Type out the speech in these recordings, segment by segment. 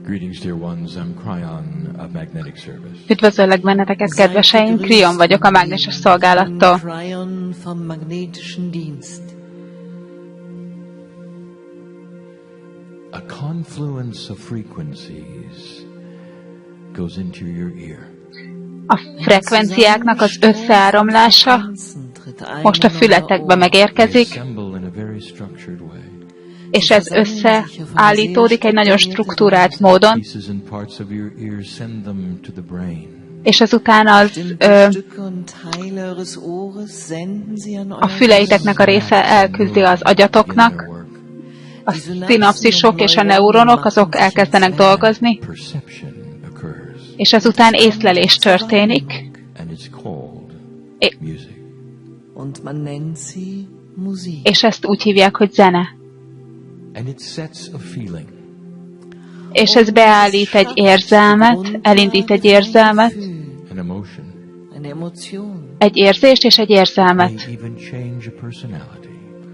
Greetings, dear ones. I'm KRYON of Magnetic Service. Üdvözöllek benneteket, kedveseim! KRYON vagyok a mágneses szolgálattól. KRYON vom magnetischen Dienst. A confluence of frequencies goes into your ear. A frekvenciáknak az összeáramlása most a fületekbe megérkezik, és ez összeállítódik egy nagyon struktúrált módon, és ezután a füleiteknek a része elküldi az agyatoknak, a szinapszisok és a neuronok, azok elkezdenek dolgozni, és ezután észlelés történik, és ezt úgy hívják, hogy zene. És ez beállít egy érzelmet, elindít egy érzelmet, egy érzést és egy érzelmet,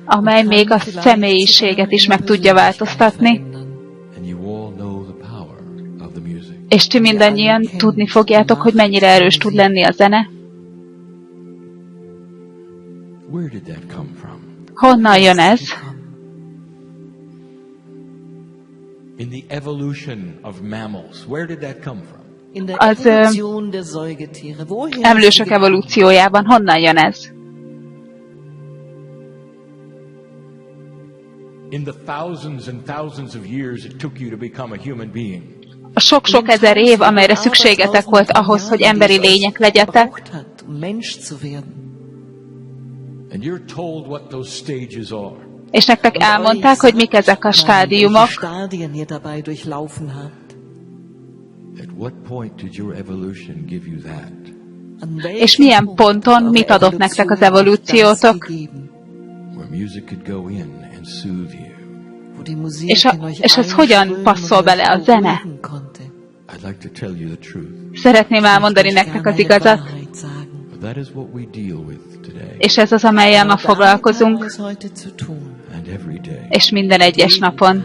amely még a személyiséget is meg tudja változtatni. És ti mindannyian tudni fogjátok, hogy mennyire erős tud lenni a zene. Honnan jön ez? Az emlősök evolúciójában honnan jön ez? A sok-sok ezer év, amelyre szükségetek volt ahhoz, hogy emberi lények legyetek, és nektek elmondták, hogy mik ezek a stádiumok. És milyen ponton mit adott nektek az evolúciótok? És ez hogyan passzol bele a zene? Szeretném elmondani nektek az igazat. És ez az, amellyel ma foglalkozunk. És minden egyes napon.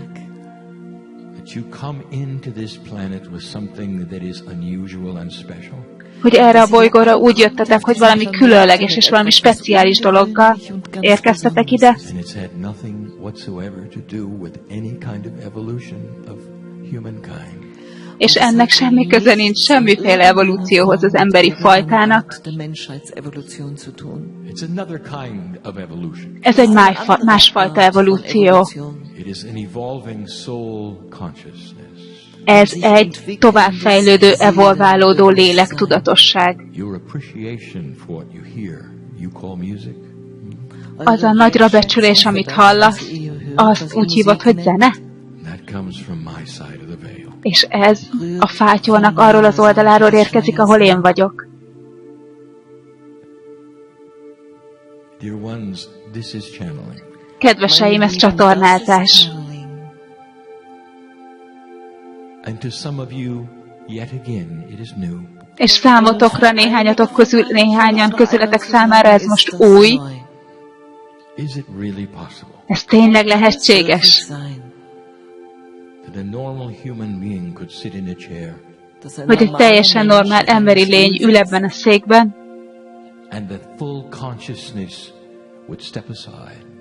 Hogy erre a bolygóra úgy jöttetek, hogy valami különleges és valami speciális dologgal érkeztetek ide. És ennek semmi köze nincs semmiféle evolúcióhoz az emberi fajtának. Ez egy másfajta evolúció. Ez egy továbbfejlődő, evolválódó lélektudatosság. Az a nagyra becsülés, amit hallasz, azt úgy hívod, hogy zene? És ez a fátyolnak arról az oldaláról érkezik, ahol én vagyok. Kedveseim, ez csatornázás. És számotokra, néhányan közületek számára ez most új. Ez tényleg lehetséges? Hogy egy teljesen normál emberi lény ül ebben a székben,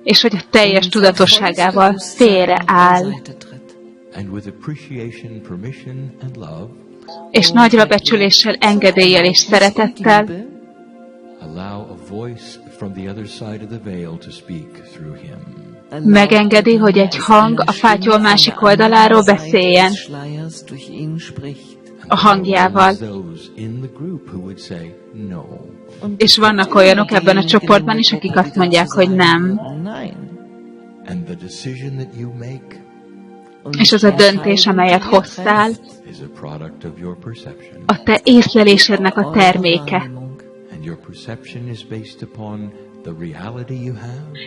és hogy a teljes tudatosságával félreáll. És nagyra becsüléssel, engedéllyel és szeretettel megengedi, hogy egy hang a fátyol másik oldaláról beszéljen a hangjával. És vannak olyanok ebben a csoportban is, akik azt mondják, hogy nem. És az a döntés, amelyet hoztál, a te észlelésednek a terméke.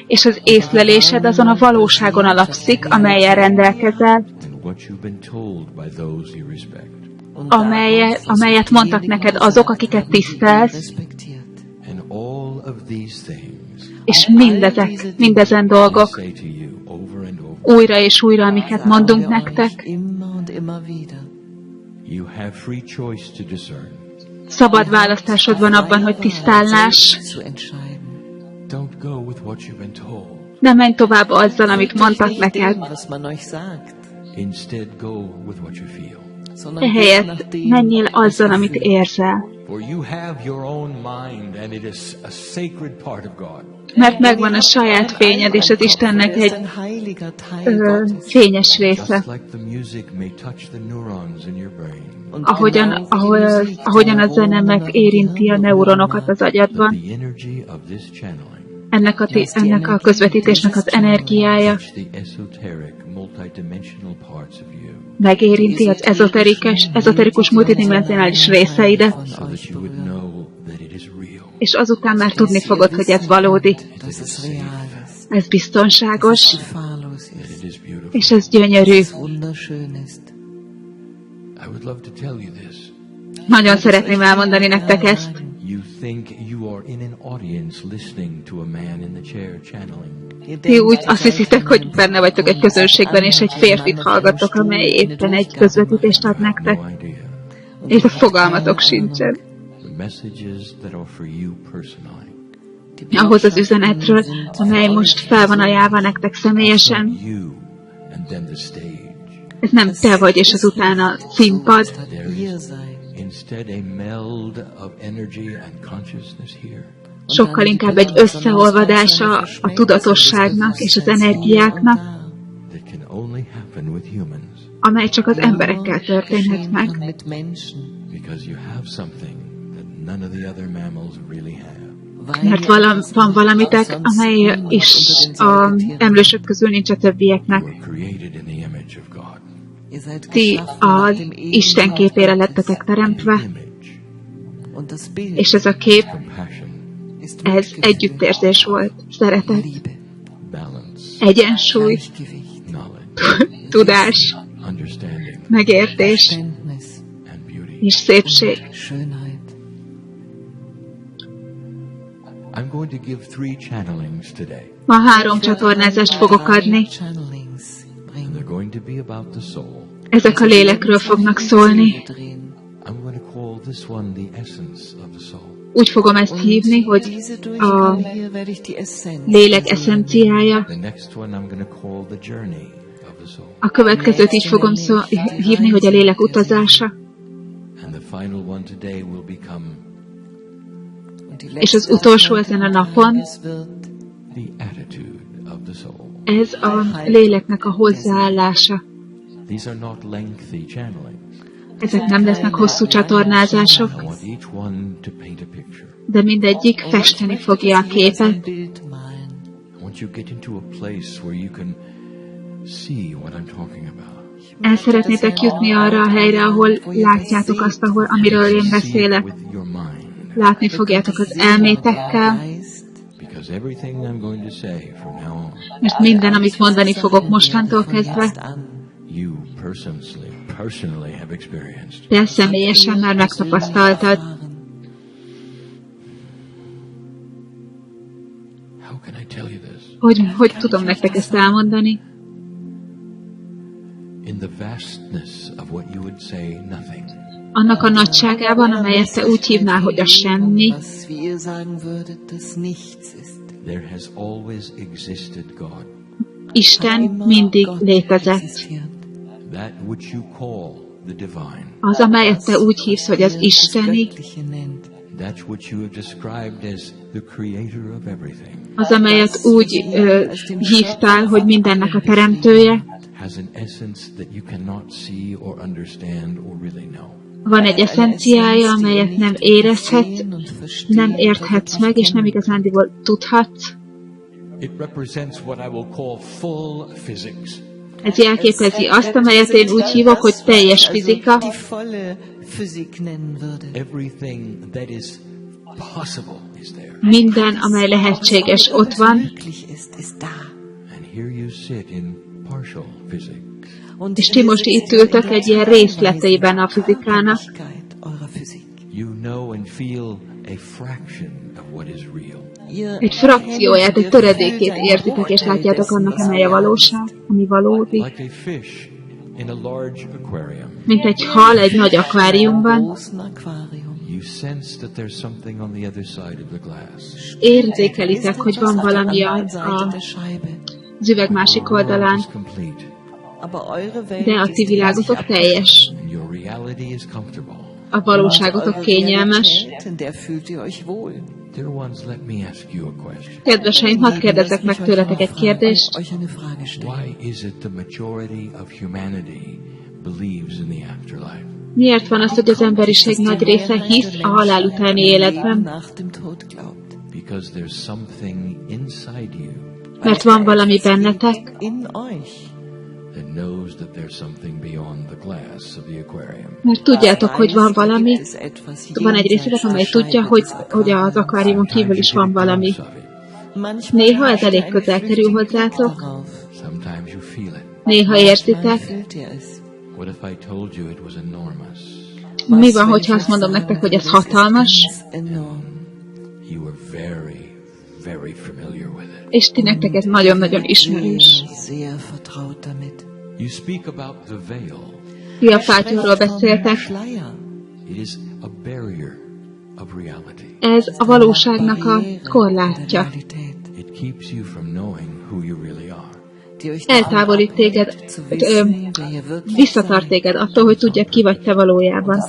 És az észlelésed azon a valóságon alapszik, amellyel rendelkezel, amelyet mondtak neked azok, akiket tisztelsz, és mindezen dolgok újra és újra, amiket mondunk nektek. You have free choice to discern. Szabad választásod van abban, hogy tisztállás. Don't go with what you've been told. Ne menj tovább azzal, amit mondtak neked. Instead, go with what you feel. Ehelyett menjél azzal, amit érzel. For you have your own mind, and it is a sacred part of God. Mert megvan a saját fényed, és az Istennek egy fényes része. Just like the music may touch the neurons in your brain. Ahogyan a zene megérinti a neuronokat az agyadban, The energy of this channeling ennek a közvetítésnek az energiája touch the esoteric, multidimensional parts of you. megérinti az ezoterikus multidimensionális részeidet, So that you would know that it is real. és azután már tudni fogod, hogy ez valódi, That it is safe. ez biztonságos, That it is beautiful. és ez gyönyörű. I would love to tell you this. Nagyon szeretném elmondani nektek ezt. You think you are in an audience listening to a man in the chair channeling. Ti úgy azt hiszitek, hogy benne vagytok egy közönségben, és egy férfit hallgatok, amely éppen egy közvetítést ad nektek, No idea. és a fogalmatok sincsen. The messages that are for you personally. Ahhoz az üzenetről, amely most fel van ajánlva nektek személyesen. You and then the stage. Ez nem te vagy, és azután a színpad. There is instead a meld of energy and consciousness here. Sokkal inkább egy összeolvadása a tudatosságnak és az energiáknak, That can only happen with humans. amely csak az emberekkel történhet meg. Because you have something that none of the other mammals really have. Mert van valamitek, amely is az emlősök közül nincs a többieknek. You were created in the image of God. Ti az Isten képére lettetek teremtve, Image, és ez a kép, compassion, ez együttérzés volt, szeretet, balance, egyensúly, knowledge, tudás, understanding, megértés and beauty. és szépség. I'm going to give 3 channelings today. Ma 3 csatornázást fogok adni. And they're going to be about the soul. Ezek a lélekről fognak szólni. I'm going to call this one the essence of the soul. Úgy fogom ezt hívni, hogy a lélek eszenciája. The next one I'm going to call the journey of the soul. A következőt így fogom hívni, hogy a lélek utazása. And the final one today will become És az utolsó ezen a napon, the attitude of the soul. ez a léleknek a hozzáállása. These are not lengthy channelings. Ezek nem lesznek hosszú csatornázások, I want each one to paint a picture. de mindegyik festeni fogja a képet. I want you to get into a place where you can see what I'm talking about. El szeretnétek jutni arra a helyre, ahol látjátok azt, amiről én See it beszélek. with your mind. Látni fogjátok az elmétekkel, Because everything I'm going to say from now on, mert minden, amit mondani fogok mostantól kezdve, you personally have experienced. te személyesen már megtapasztaltad. How can I tell you this? Hogy tudom nektek ezt elmondani? In the vastness of what you would say nothing. Annak a nagyságában, amelyet te úgy hívnál, hogy a semmi, There has always existed God. Isten mindig létezett. That which you call the divine. Az, amelyet te úgy hívsz, hogy az isteni, That's what you have described as the creator of everything. az, amelyet úgy hívtál, hogy mindennek a teremtője, Has an essence that you cannot see or understand or really know. van egy eszenciája, amelyet nem érezhetsz, nem érthetsz meg, és nem igazándiból tudhatsz. It represents what I will call full physics. Ez jelképezi azt, amelyet én úgy hívok, hogy teljes fizika. Everything that is possible is there. Minden, amely lehetséges, ott van, And here you sit in partial physics. és ti most itt ültök egy ilyen részleteiben a fizikának. You know and feel a fraction of what is real. Egy frakcióját, egy töredékét értitek, és látjátok annak, amely a valóság, ami valódi. Like a fish in a large aquarium. Mint egy hal egy nagy akváriumban. You sense that there's something on the other side of the glass. Érzékelitek, hogy van valami az üveg másik oldalán, de a ti világotok teljes. And your reality is comfortable. A valóságotok kényelmes. Dear ones, let me ask you a question. Kedveseim, hadd kérdezzek meg tőletek egy kérdést. Why is it the majority of humanity believes in the afterlife? Miért van az, hogy az emberiség nagy része hisz a halál utáni életben? Because there's something inside you Mert van valami bennetek, that knows that there's something beyond the glass of the aquarium. mert tudjátok, hogy van valami. Van egy részetek, amely tudja, hogy az akváriumon kívül is van valami. Néha ez elég közel kerül hozzátok, Sometimes you feel it. néha érzitek. What if I told you it was enormous? Mi van, hogyha azt mondom nektek, hogy ez hatalmas, You were very, very familiar with it. és ti nektek ez nagyon-nagyon ismerős. You speak about the veil. Ti a fátyolról beszéltek. It is a barrier of reality. Ez a valóságnak a korlátja. It keeps you from knowing who you really are. Eltávolít téged, visszatart téged attól, hogy tudjad, ki vagy te valójában.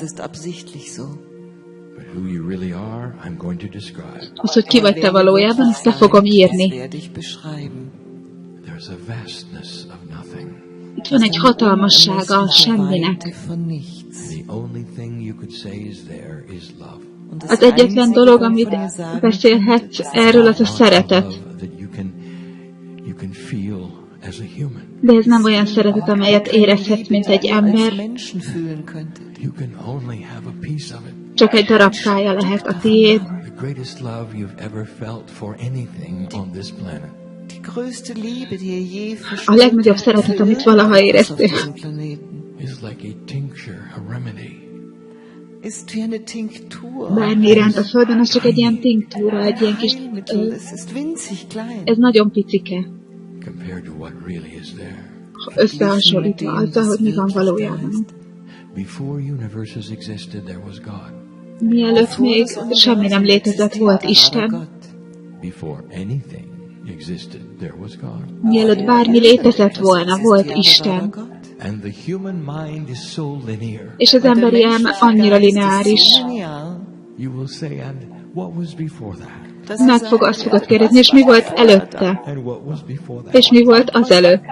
But who you really are, I'm going to describe. Az, hogy ki vagy te valójában, ezt te fogom írni. There's a vastness of nothing. Itt van egy hatalmassága a semminek. And the only thing you could say is there is love. Az egyetlen dolog, amit beszélhetsz erről, az a szeretet. Love that you can feel as a human. De ez nem olyan szeretet, amelyet érezhetsz, mint egy ember. You can only have a piece of it. Csak egy darabkája lehet a tiéd. The greatest love you've ever felt for anything on this planet. A legnagyobb szeretet, amit valaha éreztél. Is like a tincture, a remedy. Bármi iránt a földön, az csak egy ilyen tinktúra, egy ilyen kis... Ez nagyon picike, Compared to what really is there. összehasonlítva azzal, hogy mi van valójában. Before universes existed, there was God. Mielőtt még semmi nem létezett, volt Isten. Before anything existed, there was God. Mielőtt bármi létezett volna, volt Isten. And the human mind is so linear. És az emberi elme annyira lineáris. You will say, and what was before that? Azt fogod kérdezni, és mi volt előtte? And what was before that? És mi volt azelőtt?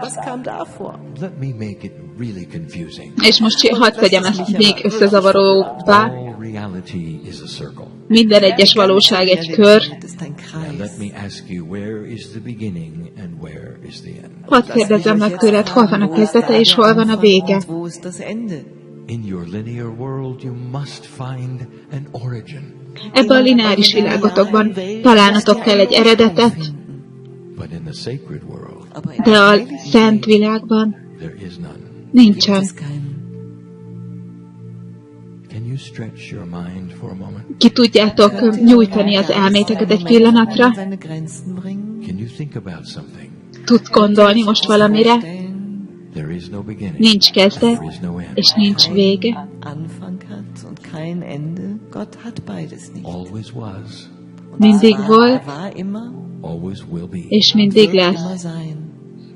Let me make it really confusing. És most hadd tegyem ezt még összezavaróbbá. All reality is a circle. Minden egyes valóság egy kör. And let me ask you, where is the beginning and where is the end? Hadd kérdezzem meg tőled, hol van a kezdete és hol van a vége. In your linear world, you must find an origin. Ebben a lineáris világotokban találnatok kell egy eredetet, But in the sacred world, de a szent világban there is none. nincsen. Can you stretch your mind for a moment? Ki tudjátok nyújtani az elméteket egy pillanatra? Can you think about something? Tudsz gondolni most valamire? There is no beginning. Nincs kezdet, There is no end. és nincs vége. Always was. Mindig volt, Always will be. és mindig lesz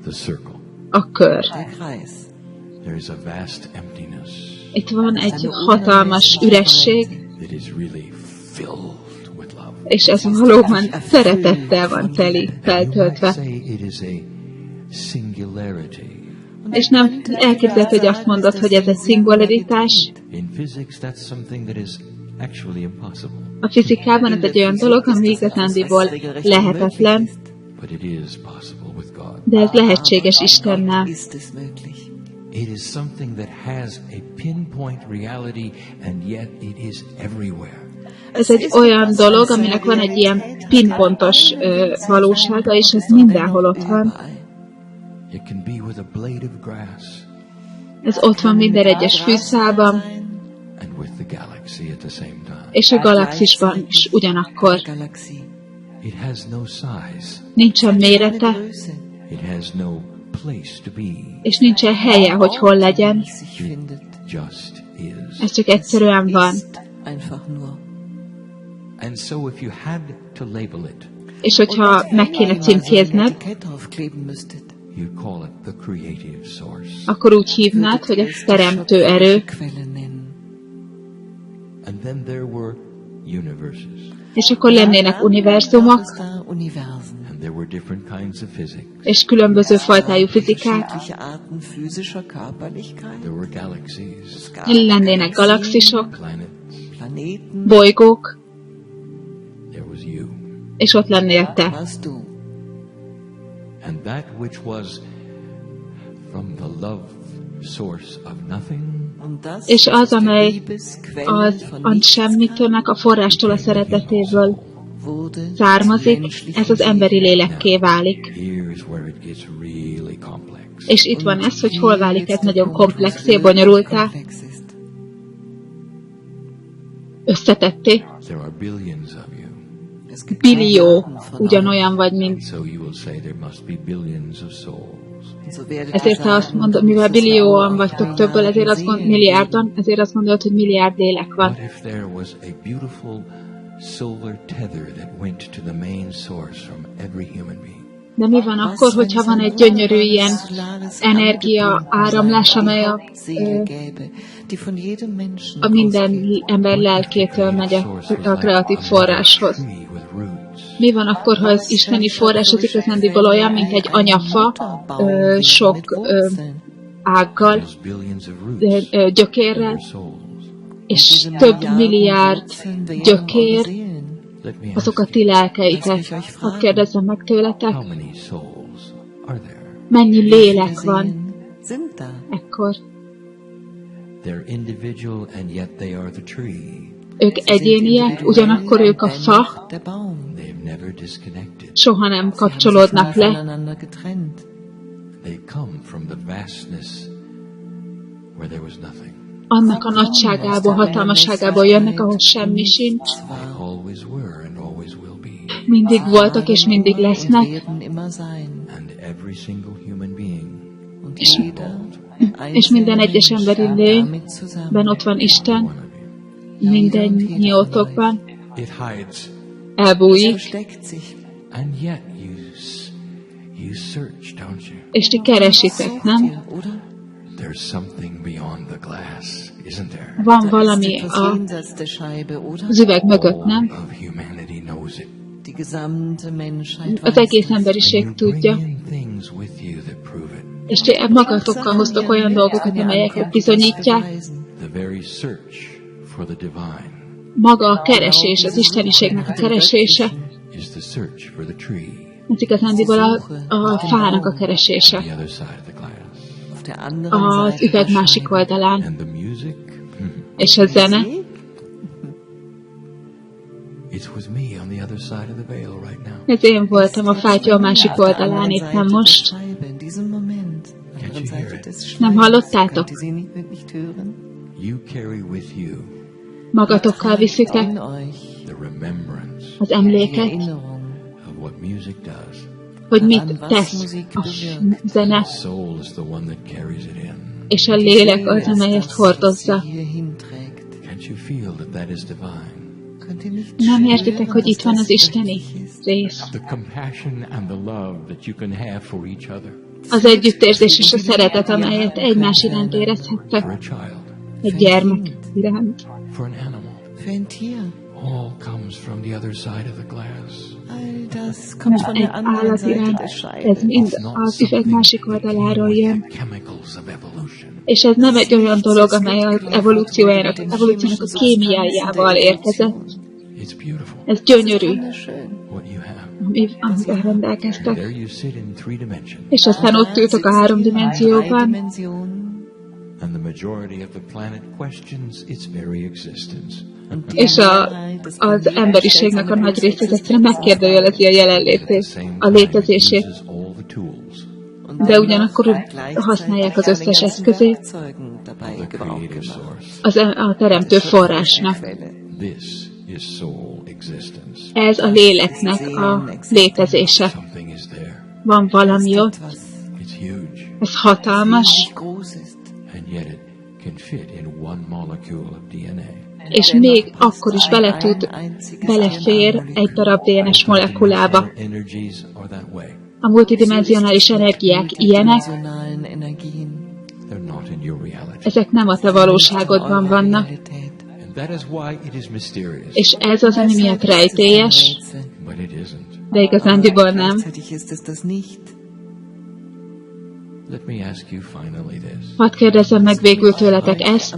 The circle. a kör. There is a vast emptiness Itt van egy hatalmas üresség, that is really filled with love. és ez valóban szeretettel van teli, You might feltöltve. say it is a singularity. És nem elképzelhető, hogy azt mondod, hogy ez egy szingularitás. In physics, that's something that is actually impossible. A fizikában ez egy olyan dolog, ami igazándiból lehetetlen, But it is possible with God. de ez lehetséges Istennel. It is something that has a pinpoint reality, and yet it is everywhere. Ez egy olyan dolog, aminek van egy ilyen pinpontos valósága, és ez mindenhol ott van. It can be with a blade of grass Ez ott van minden egyes fűszálban, and with the galaxy. és a galaxisban is ugyanakkor. Nincsen mérete, és nincsen helye, hogy hol legyen. Ez csak egyszerűen van. És hogyha meg kéne címkézned, akkor úgy hívnád, hogy ez teremtő erő. És akkor lennének univerzumok, és különböző fajtájú fizikák, lennének galaxisok, bolygók, és ott lennél te. És az, amely a semmitőnek a forrástól a szeretetéből származik, ez az emberi lélekké válik. És itt van ez, hogy hol válik ez nagyon komplexé, bonyolultá, összetetté. Billió ugyanolyan vagy, mint... Ezért ha azt mondod, mivel billióan vagytok többől, ezért azt milliárdan, ezért azt mondod, hogy milliárd lélek van. De mi van akkor, hogyha van egy gyönyörű ilyen energia áramlás, amely a minden ember lelkétől megy a kreatív forráshoz? Mi van akkor, ha az isteni forrás az igazándiból olyan, mint egy anyafa, sok ággal, gyökérrel, és több milliárd gyökér, azok a ti lelkeitek. Hadd kérdezzem meg tőletek, mennyi lélek van ekkor? Ők egyéniek, ugyanakkor ők a fa, soha nem kapcsolódnak le. Annak a nagyságából, hatalmasságából jönnek, ahol semmi sincs. Mindig voltak és mindig lesznek. És minden egyes emberi lényben ott van Isten, mindennyiótokban. Elbújik. És ti keresitek, nem? Van valami az üveg mögött, nem? Az egész emberiség tudja. És ti magatokkal hoztok olyan dolgokat, amelyek bizonyítják. Maga a keresés, az isteniségnek a keresése, ez igazándiból a fának a keresése. Az üveg másik oldalán. És a zene. Ez én voltam a fátyol a másik oldalán éppen most. Nem hallottátok? Magatokkal viszitek az emléket, hogy mit tesz a zene, és a lélek az, amely ezt hordozza. Nem értitek, hogy itt van az isteni rész. Az együttérzés és a szeretet, amelyet egymás iránt érezhettek. Egy gyermek iránt. Egy állat iránt. Ez mind az üveg másik oldaláról jön. És ez nem egy olyan dolog, amely az evolúciónak a kémiájával érkezett. Ez gyönyörű, amivel rendelkeztek. És aztán ott ültök a 3 dimenzióban. És az emberiségnek a nagy része egyszerűen megkérdőjelezi a jelenlétét, a létezését. De ugyanakkor használják az összes eszközét. a teremtő forrásnak. This is soul existence. Ez a léleknek a létezése. Something is there. Van valami ott, It's huge. ez hatalmas, And yet it can fit in one molecule of DNA. és még akkor is belefér egy darab DNS molekulába. Energies are that way. A multidimensionális energiák ilyenek, They're not in your reality. ezek nem a te valóságodban vannak. And that is why it is mysterious. És ez az, ami miatt rejtélyes, But it isn't. de igazándiból nem. Let me ask you finally this. Hadd kérdezzem meg végül tőletek ezt,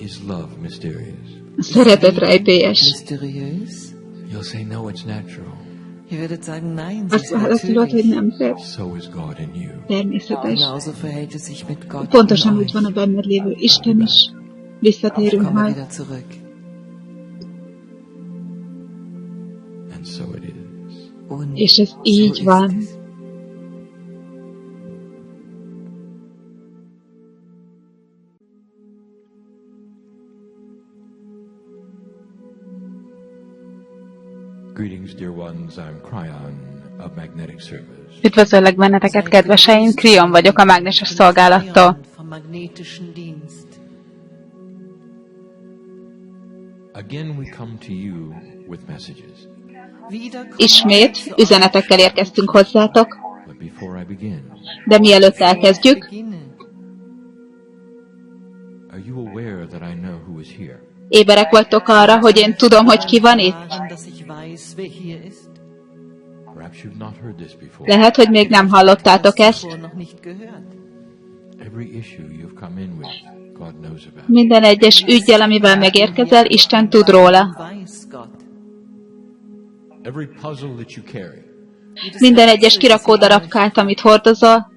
Is love mysterious? a szeretet rejtélyes. You'll say, no, it's natural. Azt válaszolod, hogy nem So is God in you. természetes. Pontosan úgy van a benned lévő Isten is. Visszatérünk majd. And so it is. És ez így van. Greetings, dear ones. I'm KRYON of Magnetic Service. Üdvözöllek benneteket, kedveseim! KRYON vagyok a mágneses szolgálattól. Again, we come to you with messages. Ismét üzenetekkel érkeztünk hozzátok, But before I begin, de mielőtt elkezdjük, are you aware that I know who is here? éberek vagytok arra, hogy én tudom, hogy ki van itt? Perhaps you've not heard this before. Lehet, hogy még nem hallottátok ezt. Every issue you've come in with, God knows about. Minden egyes üggyel, amivel megérkezel, Isten tud róla. Every puzzle that you carry Minden egyes kirakódarabkát, amit hordozol,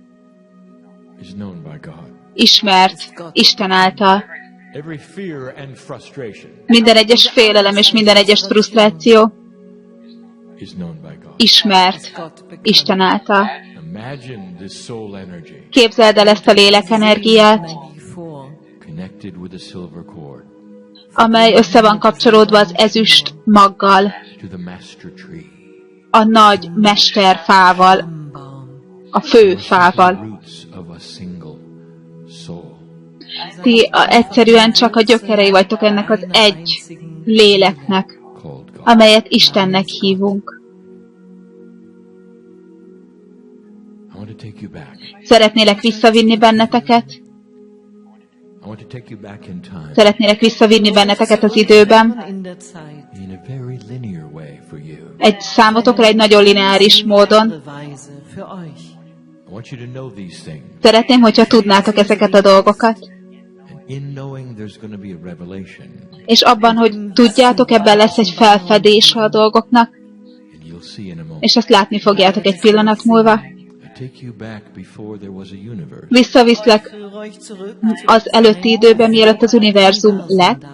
is known by God. ismert Isten által. Every fear and frustration Minden egyes félelem és minden egyes frusztráció is known by God. ismert Isten által. Imagine this soul energy Képzeld el ezt a lélekenergiát, connected with a silver cord amely össze van kapcsolódva az ezüst maggal, to the master tree. a nagy mesterfával, a fő fával. Roots of a single soul. Ti egyszerűen csak a gyökerei vagytok ennek az egy léleknek, Called God. amelyet Istennek hívunk. I want to take you back. Szeretnélek visszavinni benneteket, I want to take you back in time szeretnélek visszavinni benneteket az időben, in a very linear way for you. egy számotokra egy nagyon lineáris módon. I want you to know these things. Szeretném, hogyha tudnátok ezeket a dolgokat, And in knowing there's going to be a revelation, és abban, hogy tudjátok, ebben lesz egy felfedés a dolgoknak, and you'll see in a moment. és ezt látni fogjátok egy pillanat múlva. I take you back before there was a universe. Visszaviszlek az előtti időben, mielőtt az univerzum lett,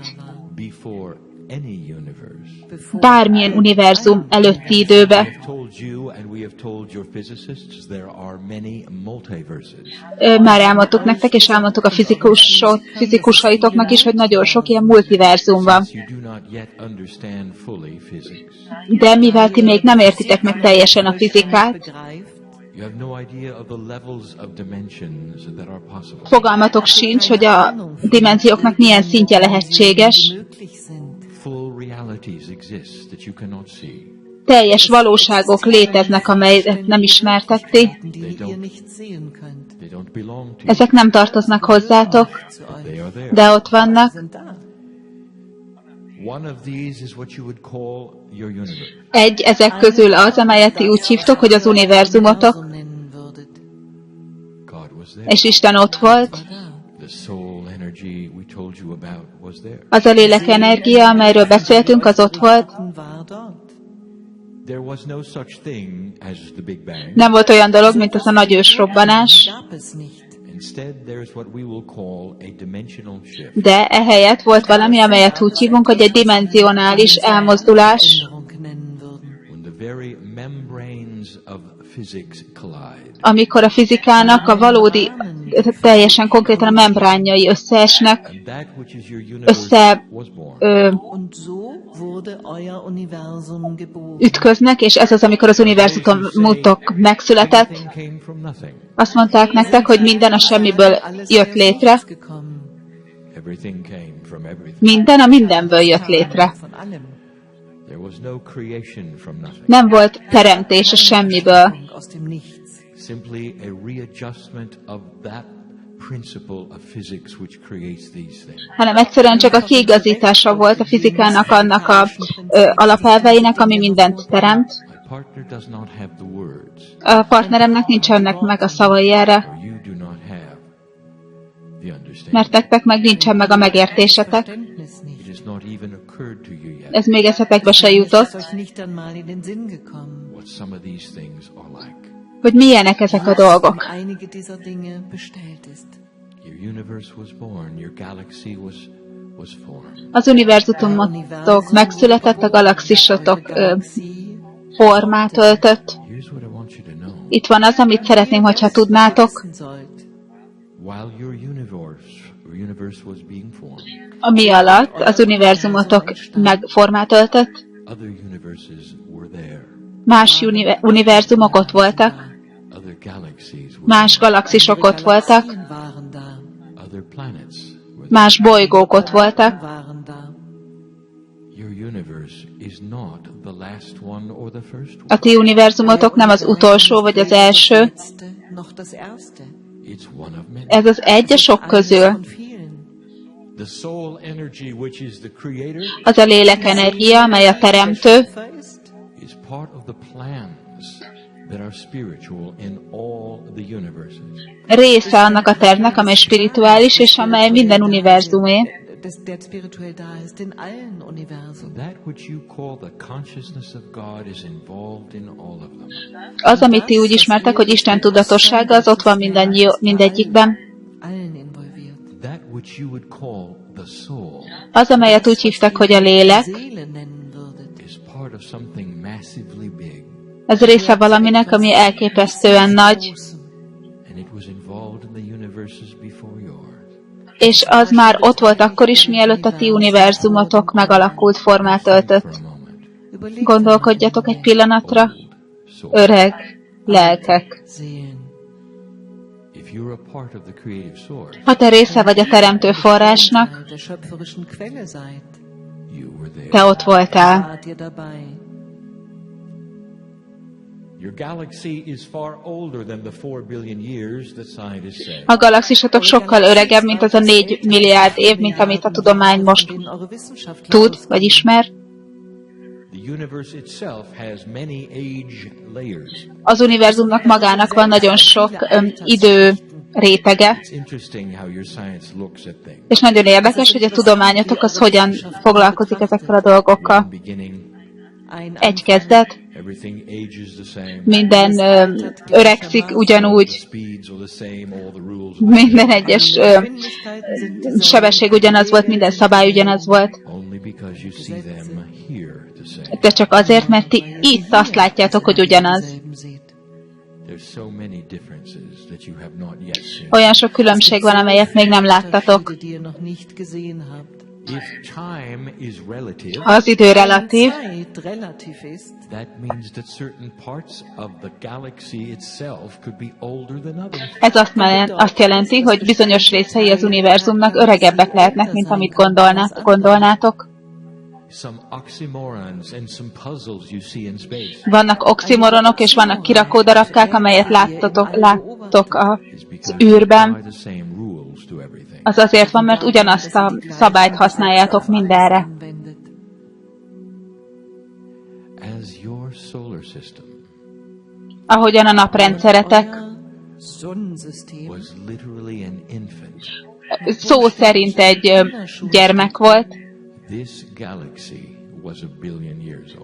Before any universe. bármilyen univerzum előtti időbe. I have told you and we have told your physicists there are many multiverses. Már elmondtuk nektek, és elmondtuk a fizikusaitoknak is, hogy nagyon sok ilyen multiverzum van. You do not yet understand fully physics. De mivel ti még nem értitek meg teljesen a fizikát, You have no idea of the levels of dimensions that are possible. fogalmatok sincs, hogy a dimenzióknak milyen szintje lehetséges. Full realities exist that you cannot see. Teljes valóságok léteznek, amelyet nem ismertek ti. They don't belong to you. Ezek nem tartoznak hozzátok, They are there. de ott vannak. One of these is what you would call your universe. Egy ezek közül az, amelyet ti úgy hívtok, hogy az univerzumotok, God was there. és Isten ott volt. The soul energy we told you about was there. Az a lélek energia, amelyről beszéltünk, az ott volt. There was no such thing as the Big Bang. Nem volt olyan dolog, mint az a nagy ősrobbanás, Instead, there is what we will call a dimensional shift. de ehelyett volt valami, amelyet úgy hívunk, hogy egy dimenzionális elmozdulás, When the very membranes of amikor a fizikának a valódi, teljesen konkrétan a membránjai összeesnek, ütköznek, és ez az, amikor az univerzumotok megszületett. Azt mondták nektek, hogy minden a semmiből jött létre. Minden a mindenből jött létre. Nem volt teremtés a semmiből. Hanem egyszerűen csak a kiigazítása volt a fizikának annak a alapelveinek, ami mindent teremt. A partneremnek nincsenek meg a szavai erre, mert nektek meg nincsen meg a megértésetek. Ez még eszetekbe se jutott, hogy milyenek ezek a dolgok. Az univerzumotok megszületett, a galaxisotok formát öltött. Itt van az, amit szeretném, hogyha tudnátok. Ami alatt az univerzumotok formát öltött, más univerzumok ott voltak, más galaxisok ott voltak, más bolygók ott voltak. A ti univerzumotok nem az utolsó vagy az első. Ez az egy a sok közül. Az a lélek energia, amely a teremtő, része annak a tervnek, amely spirituális, és amely minden univerzumé. Az, amit ti úgy ismertek, hogy Isten tudatossága, az ott van mindegyikben. Az, amelyet úgy hívtak, hogy a lélek, ez része valaminek, ami elképesztően nagy, és az már ott volt akkor is, mielőtt a ti univerzumotok megalakult, formát öltött. Gondolkodjatok egy pillanatra, öreg lelkek. Ha te része vagy a teremtő forrásnak, te ott voltál. A galaxisotok sokkal öregebb, mint az a 4 milliárd év, mint amit a tudomány most tud, vagy ismer. Az univerzumnak magának van nagyon sok idő rétege. És nagyon érdekes, hogy a tudományotok az hogyan foglalkozik ezekkel a dolgokkal. Egy kezdet. Minden öregszik ugyanúgy. Minden egyes sebesség ugyanaz volt, minden szabály ugyanaz volt. De csak azért, mert ti itt azt látjátok, hogy ugyanaz. Olyan sok különbség van, amelyet még nem láttatok. Ha az idő relatív, ez azt jelenti, hogy bizonyos részei az univerzumnak öregebbek lehetnek, mint amit gondolnátok. Vannak oximoronok, és vannak kirakódarabkák, amelyet láttok az űrben. Az azért van, mert ugyanazt a szabályt használjátok mindenre. Ahogyan a naprendszeretek szó szerint egy gyermek volt,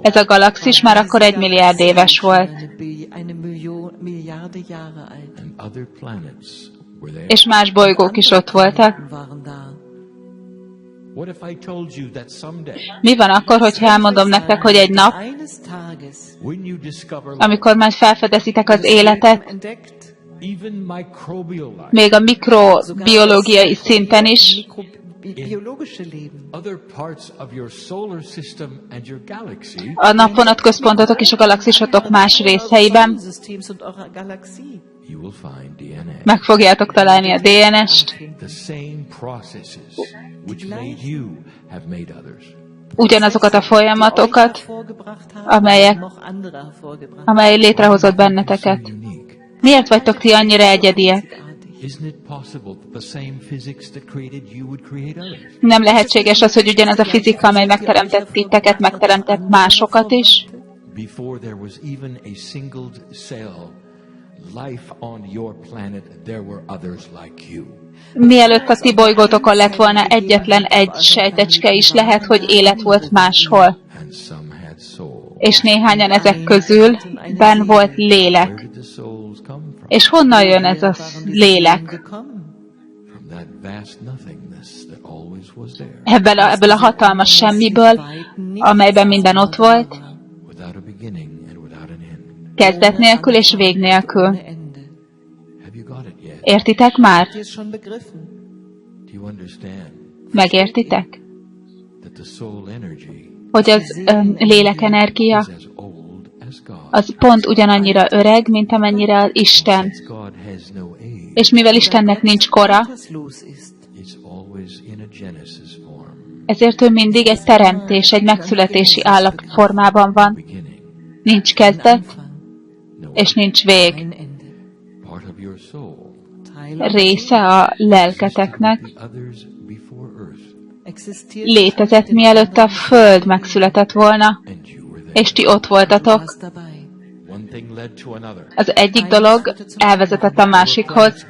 ez a galaxis már akkor 1 milliárd éves volt. És más bolygók is ott voltak. Mi van akkor, hogyha elmondom nektek, hogy egy nap, amikor már felfedezitek az életet, még a mikrobiológiai szinten is, a napvonat-központotok és a galaxisotok más részeiben meg fogjátok találni a DNS-t, ugyanazokat a folyamatokat, amely létrehozott benneteket. Miért vagytok ti annyira egyediek? Nem lehetséges az, hogy ugyanaz a fizika, amely megteremtett titeket, megteremtett másokat is? Mielőtt a ti bolygótokon lett volna egyetlen egy sejtecske is, lehet, hogy élet volt máshol. És néhányan ezek közül benn volt lélek. És honnan jön ez a lélek? Ebből a hatalmas semmiből, amelyben minden ott volt, kezdet nélkül és vég nélkül. Értitek már? Megértitek? Hogy az lélekenergia az pont ugyanannyira öreg, mint amennyire az Isten. És mivel Istennek nincs kora, ezért ő mindig egy teremtés, egy megszületési állapotformában van. Nincs kezdet, és nincs vég. Része a lelketeknek létezett, mielőtt a Föld megszületett volna, és ti ott voltatok. Az egyik dolog elvezetett a másikhoz.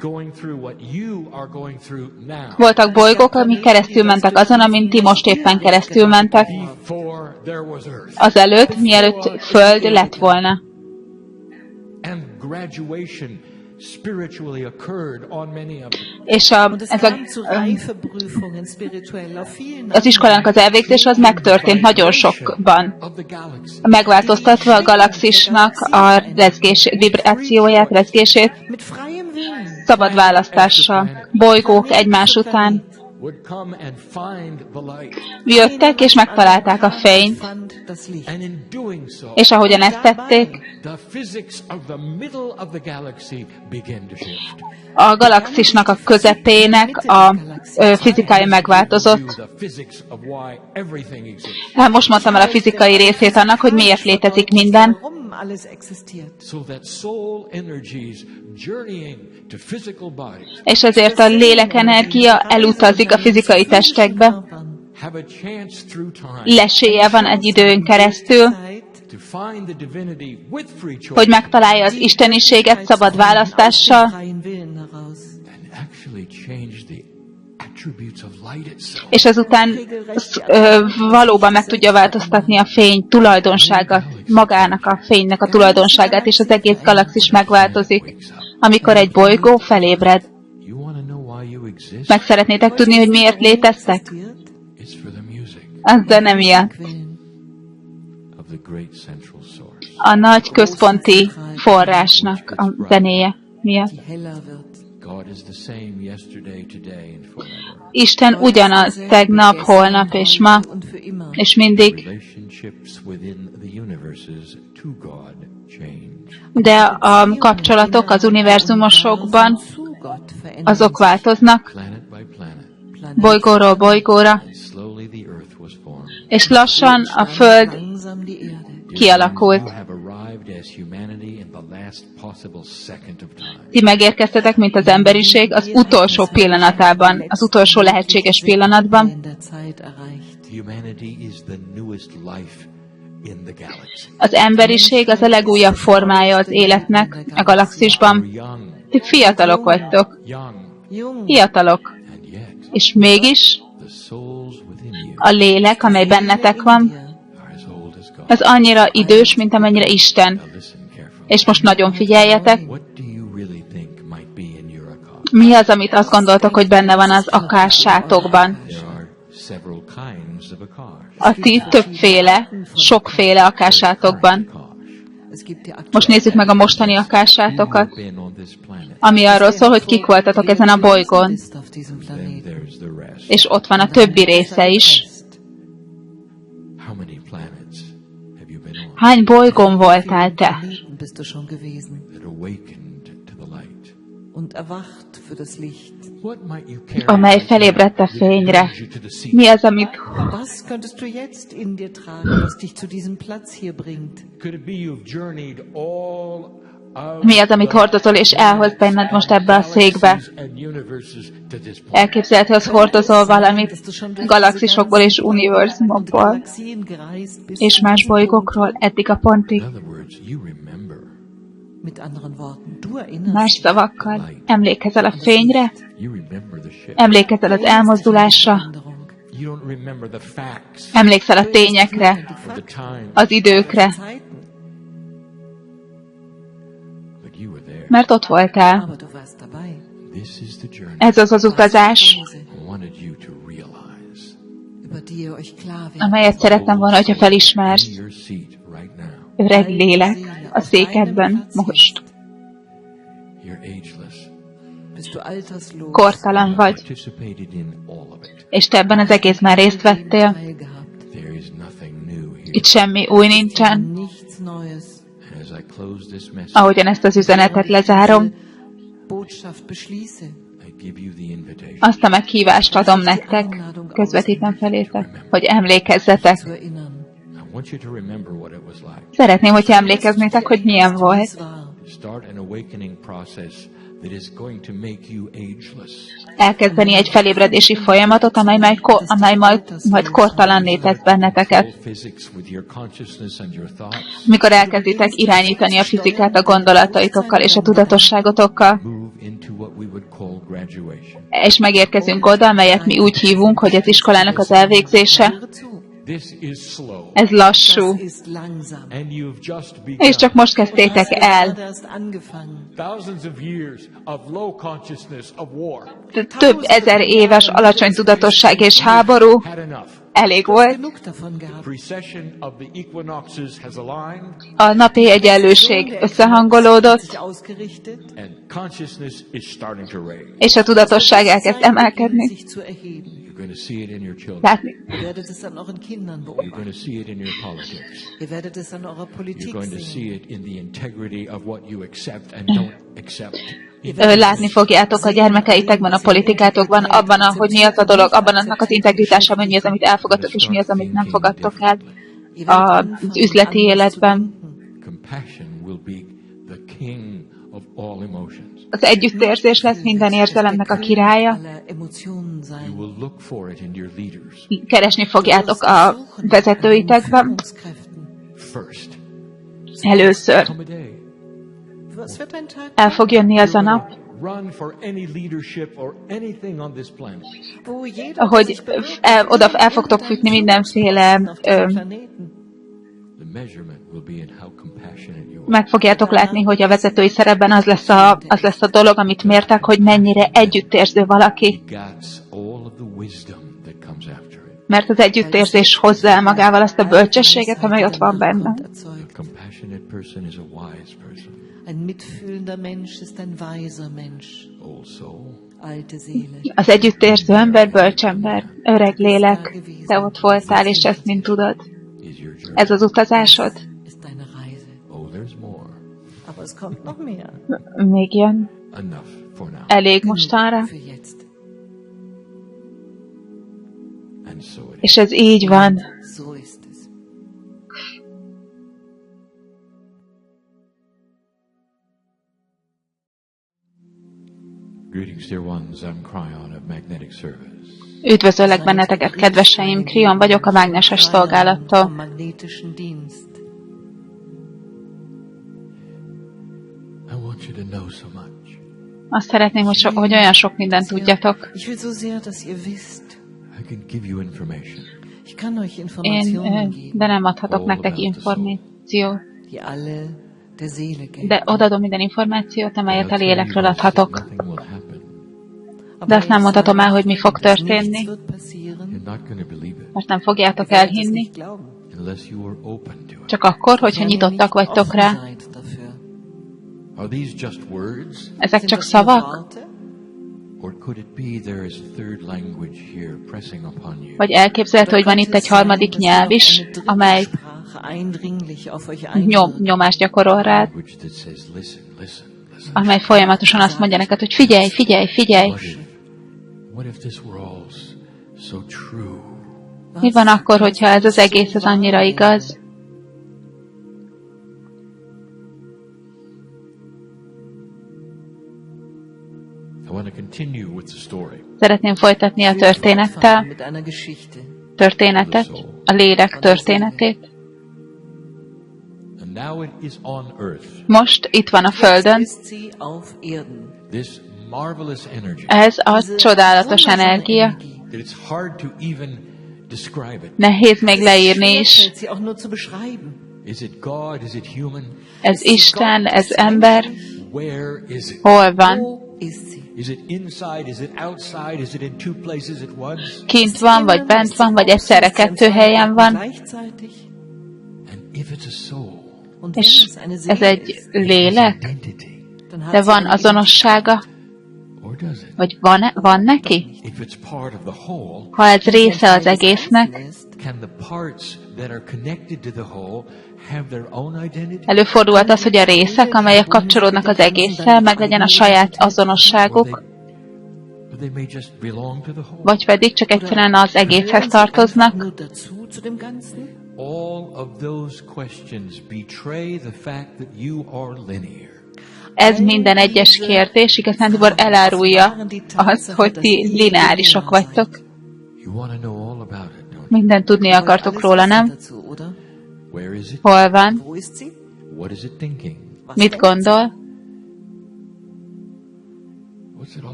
Voltak bolygók, amik keresztül mentek azon, amin ti most éppen keresztül mentek. Azelőtt, mielőtt Föld lett volna. És az iskolának az elvégzése az megtörtént nagyon sokban. Megváltoztatva a galaxisnak a vibrációját, rezgését, szabad választással. Bolygók egymás után jöttek és megtalálták a fényt, és ahogyan ezt tették, a galaxisnak a közepének a fizikája megváltozott. Hát most mondtam el a fizikai részét annak, hogy miért létezik minden. És ezért a lélekenergia elutazik a fizikai testekbe. Lesélye van egy időn keresztül, hogy megtalálja az isteniséget szabad választással, és azután valóban meg tudja változtatni a fény tulajdonságát, magának a fénynek a tulajdonságát, és az egész galaxis megváltozik, amikor egy bolygó felébred. Meg szeretnétek tudni, hogy miért léteztek? Az zene miatt. A nagy központi forrásnak a zenéje miatt. Isten ugyanaz tegnap, holnap és ma, és mindig. De a kapcsolatok az univerzumosokban, azok változnak, bolygóról bolygóra, és lassan a Föld kialakult. Ti megérkeztetek, mint az emberiség, az utolsó pillanatában, az utolsó lehetséges pillanatban. Az emberiség az a legújabb formája az életnek a galaxisban. Ti fiatalok vagytok. Fiatalok. És mégis a lélek, amely bennetek van, az annyira idős, mint amennyire Isten. És most nagyon figyeljetek. Mi az, amit azt gondoltok, hogy benne van az akássátokban? a ti többféle, sokféle akásátokban. Most nézzük meg a mostani akásátokat, ami arról szól, hogy kik voltatok ezen a bolygón. És ott van a többi része is. Hány bolygón voltál te? Amely felébredt a fényre. Mi az, amit hordozol és elhoz benned most ebbe a székbe? Elképzelhető, hogy hordozol valamit galaxisokból és univerzumokból, és más bolygókról eddig a pontig. Más szavakkal, emlékezel a fényre? Emlékezel az elmozdulásra? Emlékszel a tényekre, az időkre? Mert ott voltál. Ez az az utazás, amelyet szerettem volna, hogyha felismersz. Öreg lélek a székedben most. Kortalan vagy, és te ebben az egészben részt vettél. Itt semmi új nincsen. Ahogyan ezt az üzenetet lezárom, azt a meghívást adom nektek, közvetítem felétek, hogy emlékezzetek. Szeretném, hogyha emlékeznétek, hogy milyen volt. Elkezdeni egy felébredési folyamatot, amely majd kortalanné tesz benneteket. Mikor elkezditek irányítani a fizikát a gondolataitokkal és a tudatosságotokkal, és megérkezünk oda, amelyet mi úgy hívunk, hogy az iskolának az elvégzése. Ez lassú. És csak most kezdtétek el. Több ezer éves alacsony tudatosság és háború elég volt. A napi egyenlőség összehangolódott, és a tudatosság elkezd emelkedni. Látni. Látni fogjátok a gyermekeitekben, a politikátokban, abban, hogy mi az a dolog, abban annak az integritásában, mi az, amit elfogadtok, és mi az, amit nem fogadtok el az üzleti életben. Az együttérzés lesz minden érzelemnek a királya. Keresni fogjátok a vezetőitekben. Először. El fog jönni az a nap, ahogy oda el fogtok futni mindenféle meg fogjátok látni, hogy a vezetői szerepben az lesz a dolog, amit mértek, hogy mennyire együttérző valaki. Mert az együttérzés hozza el magával azt a bölcsességet, amely ott van benne. Az együttérző ember, bölcsember, öreg lélek, te ott voltál, és ezt mind tudod. Ez az utazásod? Még jön. Elég mostanra. És ez így van. Üdvözöllek benneteket, kedveseim, KRYON vagyok a mágneses szolgálattól. Azt szeretném, hogy olyan sok mindent tudjatok. De nem adhatok nektek információt. De odaadom minden információt, amelyet a lélekről adhatok. De azt nem mondhatom el, hogy mi fog történni. mert nem fogjátok elhinni, csak akkor, hogyha nyitottak vagytok rá. Ezek csak szavak? Vagy elképzelhető, hogy van itt egy harmadik nyelv is, amely nyomást gyakorol rád, amely folyamatosan azt mondja neked, hogy figyelj, figyelj, figyelj. Mi van akkor, hogyha ez az egész az annyira igaz? Szeretném folytatni a történetet, a lélek történetét. Most itt van a Földön. Ez a csodálatos energia. Nehéz még leírni is. Ez Isten, ez ember. Hol van? Kint van, vagy bent van, vagy egyszerre kettő helyen van. És ez egy lélek? De van azonossága? Vagy van neki? Ha ez része az egésznek, előfordulhat az, hogy a részek, amelyek kapcsolódnak az egésszel, meg legyen a saját azonosságuk, vagy pedig csak egyszerűen az egészhez tartoznak. Ez minden egyes kérdés igazándiból elárulja azt, hogy ti lineárisok vagytok. Mindent tudni akartok róla, nem? Hol van? Mit gondol?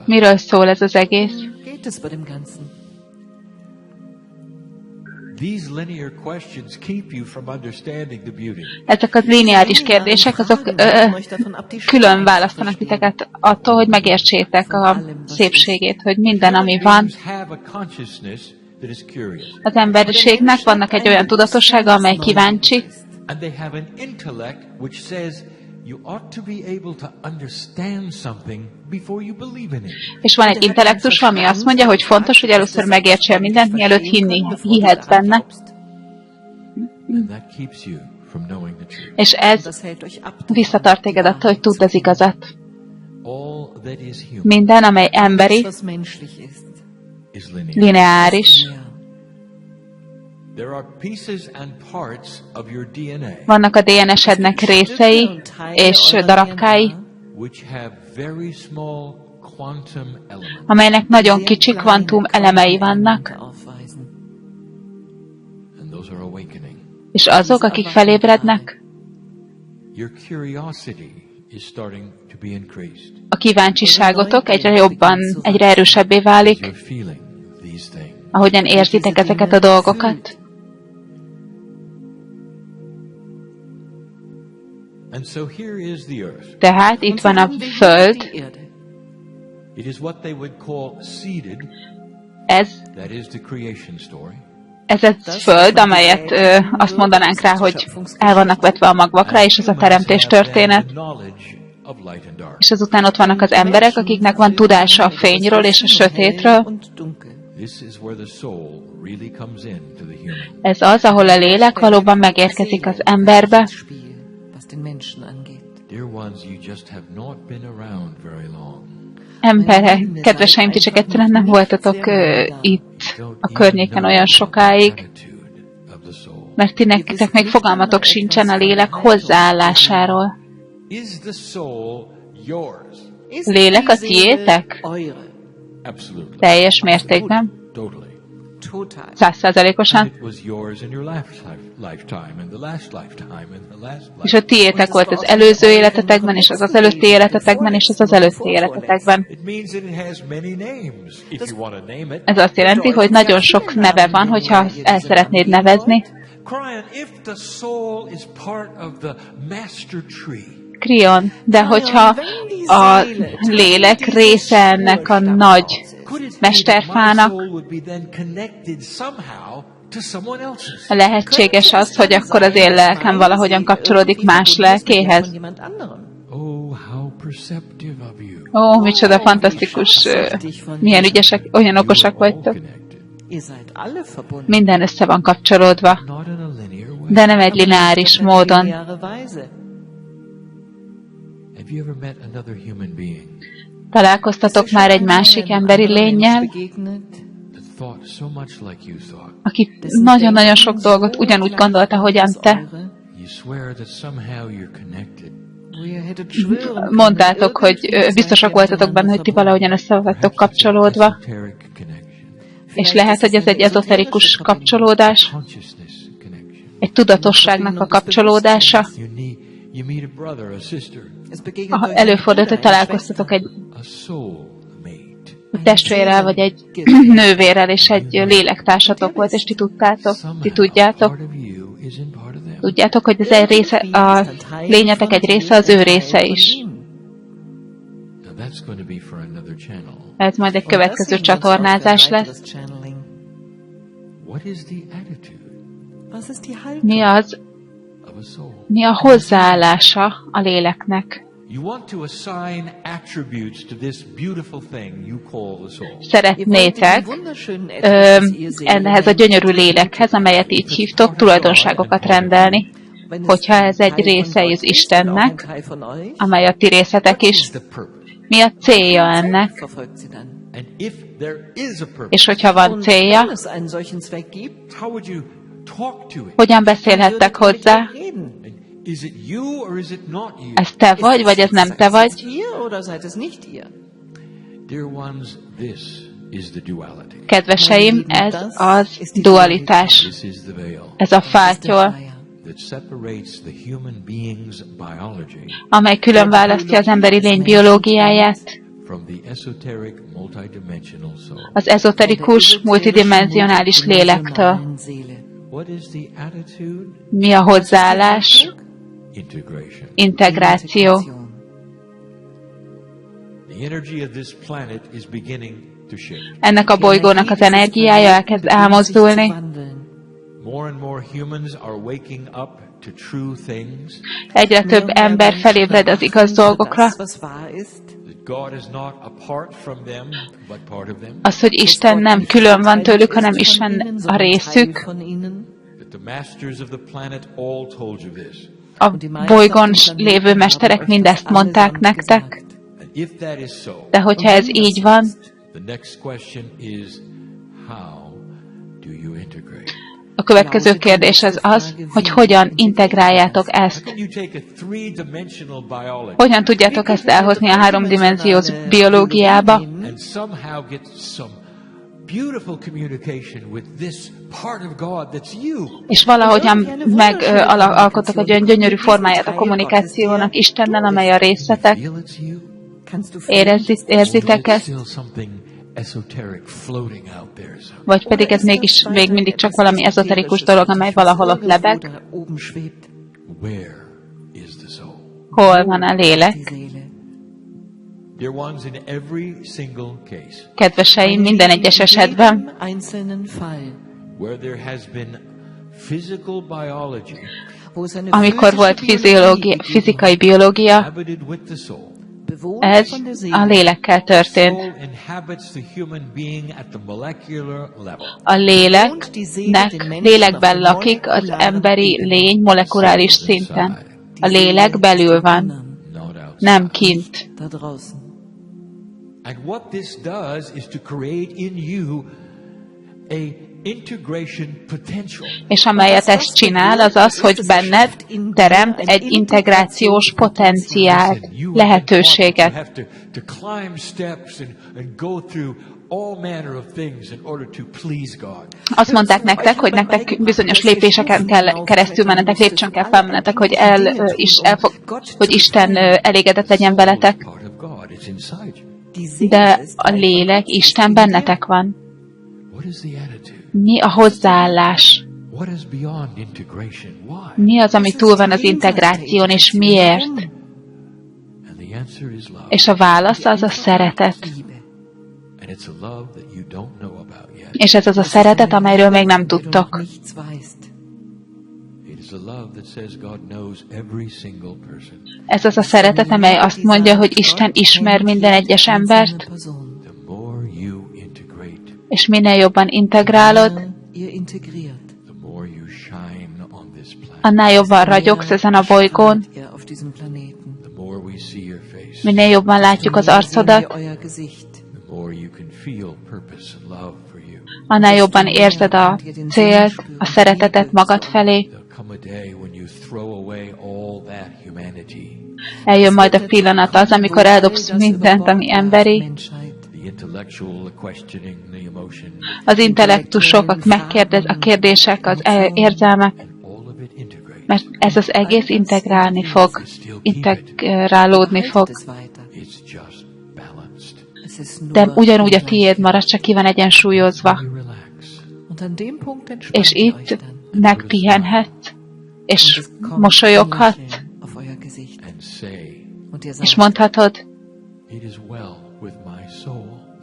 Miről szól ez az egész? Ezek a lineáris kérdések, azok külön választanak titeket attól, hogy megértsétek a szépségét, hogy minden, ami van, az emberiségnek vannak egy olyan tudatossága, amely kíváncsi, és van egy intellektus, ami azt mondja, hogy fontos, hogy először megértsél mindent, mielőtt hihetsz benne. És ez visszatart téged attól, hogy tudd az igazat. Minden, amely emberi, lineáris. Vannak a DNS-ednek részei és darabkái, amelynek nagyon kicsi kvantum elemei vannak. És azok, akik felébrednek, a kíváncsiságotok egyre jobban, egyre erősebbé válik, ahogyan érzitek ezeket a dolgokat. Tehát itt van a Föld. Ez egy Föld, amelyet azt mondanánk rá, hogy el vannak vetve a magvakra, és ez a teremtés történet. És azután ott vannak az emberek, akiknek van tudása a fényről és a sötétről. Ez az, ahol a lélek valóban megérkezik az emberbe. Emberek, kedveseim, ti csak egyszerűen nem voltatok itt a környéken olyan sokáig, mert ti nektek még fogalmatok sincsen a lélek hozzáállásáról. Lélek a tiétek? Teljes mértékben? 100%-osan. És a tiétek volt az előző életetekben, és az előtti életetekben, és az előtti életetekben. Ez azt jelenti, hogy nagyon sok neve van, hogyha el szeretnéd nevezni. KRYON, de hogyha a lélek része ennek a nagy mesterfának, lehetséges az, hogy akkor az én lelkem valahogyan kapcsolódik más lelkéhez. Ó, micsoda fantasztikus, milyen ügyesek, olyan okosak vagytok. Minden össze van kapcsolódva, de nem egy lineáris módon. Találkoztatok már egy másik emberi lénnyel, aki nagyon-nagyon sok dolgot ugyanúgy gondolta, hogyan te. Mondtátok, hogy biztosak voltatok benne, hogy ti valahogyan össze vagytok kapcsolódva, és lehet, hogy ez egy ezoterikus kapcsolódás, egy tudatosságnak a kapcsolódása. Előfordult, hogy találkoztatok egy testvérrel, vagy egy nővérrel, és egy lélektársatok volt, és ti tudjátok, hogy ez egy része, a lényetek egy része az ő része is. Ez majd egy következő csatornázás lesz. Mi a hozzáállása a léleknek? Szeretnétek ehhez a gyönyörű lélekhez, amelyet így hívtok, tulajdonságokat rendelni. Hogyha ez egy része az Istennek, amely a ti részetek is, mi a célja ennek? És hogyha van célja, hogyan beszélhettek hozzá? Ez te vagy ez nem te vagy? Kedveseim, ez az dualitás. Ez a fátyol, amely külön választja az emberi lény biológiáját az ezoterikus, multidimensionális lélektől. Mi a hozzáállás? Integráció. Ennek a bolygónak az energiája elkezd elmozdulni. Egyre több ember felébred az igaz dolgokra. Az, hogy Isten nem külön van tőlük, hanem Isten a részük. A bolygón lévő mesterek mindezt mondták nektek. De hogyha ez így van, a következő kérdés az, hogy hogyan integráljátok ezt. Hogyan tudjátok ezt elhozni a háromdimenziós biológiába, és valahogyan megalkotok egy olyan gyönyörű formáját a kommunikációnak Istennel, amely a részetek. Érzitek ezt? Vagy pedig ez mégis még mindig csak valami ezoterikus dolog, amely valahol ott lebeg? Hol van a lélek? Kedveseim, minden egyes esetben, amikor volt fizikai biológia, ez a lélekkel történt. A lélekben lakik az emberi lény molekuláris szinten. A lélek belül van, nem kint. És amelyet ez csinál, az az, hogy benned teremt egy integrációs potenciált, lehetőséget. Azt mondták nektek, hogy nektek bizonyos lépéseken kell keresztül mennetek, lépcsőn kell felmennetek, hogy hogy Isten elégedett legyen veletek. De a lélek, Isten bennetek van. Mi a hozzáállás? Mi az, ami túl van az integráción, és miért? És a válasz az a szeretet. És ez az a szeretet, amelyről még nem tudtok. Ez az a szeretet, amely azt mondja, hogy Isten ismer minden egyes embert, és minél jobban integrálod, annál jobban ragyogsz ezen a bolygón, minél jobban látjuk az arcodat, annál jobban érzed a célt, a szeretetet magad felé. Eljön majd a pillanat az, amikor eldobsz mindent, ami emberi. Az intellektusok, a kérdések, az érzelmek, mert ez az egész integrálódni fog. De ugyanúgy a tiéd marad, csak ki van egyensúlyozva. És itt megpihenhetsz, és mosolyoghatsz, és mondhatod,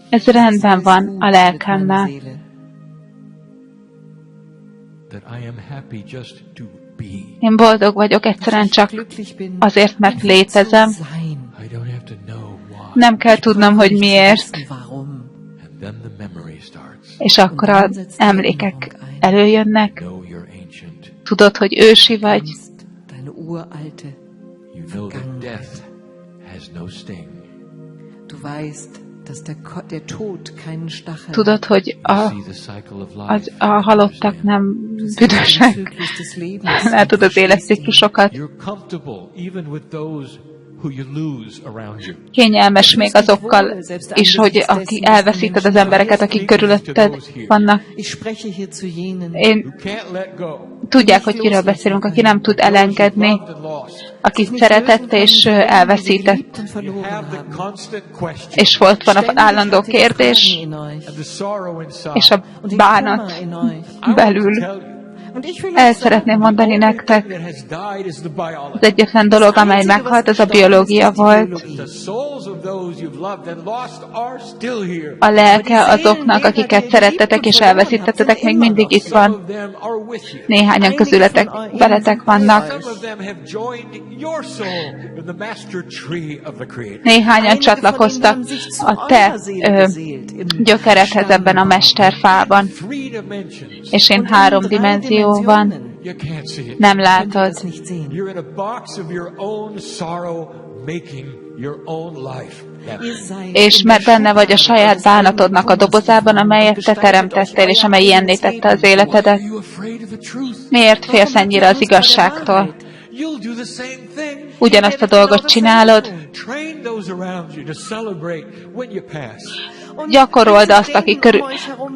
ez rendben van a lelkemmel. Én boldog vagyok egyszerűen csak azért, mert létezem. Nem kell tudnom, hogy miért. És akkor az emlékek előjönnek. Tudod, hogy ősi vagy. Tudod, hogy a halottak nem büdösek. Látod az életciklusokat. Kényelmes még azokkal is, hogy elveszíted az embereket, akik körülötted vannak. Tudják, hogy kiről beszélünk, aki nem tud elengedni, akit szeretett és elveszített. És volt van az állandó kérdés, és a bánat belül. El szeretném mondani nektek, az egyetlen dolog, amely meghalt, az a biológia volt. A lelke azoknak, akiket szerettetek és elveszítettetek, még mindig itt van. Néhányan közületek veletek vannak. Néhányan csatlakoztak a te gyökeredhez ebben a mesterfában. És én 3 dimenzióban nem látod. És mert benne vagy a saját bánatodnak a dobozában, amelyet te teremtettél, és amely ilyenné tette az életedet. Miért félsz ennyire az igazságtól? Ugyanazt a dolgot csinálod. Gyakorold azt,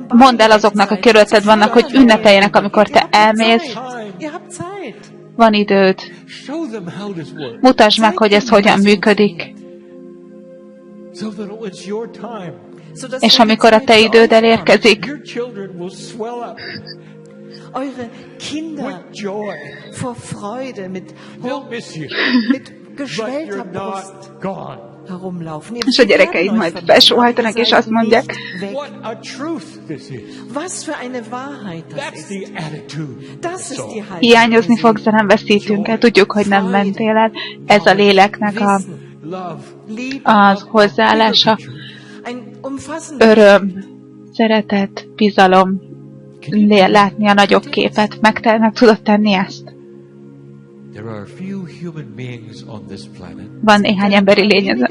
mondd el azoknak, akik körülötted vannak, hogy ünnepeljenek, amikor te elmész. Van időd. Mutasd meg, hogy ez hogyan működik. És amikor a te időd elérkezik, eure Kinder vor Freude mit geschwellter Brust herumlaufen. És a gyerekeid majd besóhajtanak, és azt mondják, was für eine Wahrheit das ist. Hiányozni fogsz, de nem veszítünk el. Tudjuk, hogy nem mentél el. Ez a léleknek az hozzáállása. Öröm, szeretet, bizalom, látni a nagyobb képet. Meg tudod tenni ezt? Van néhány emberi lény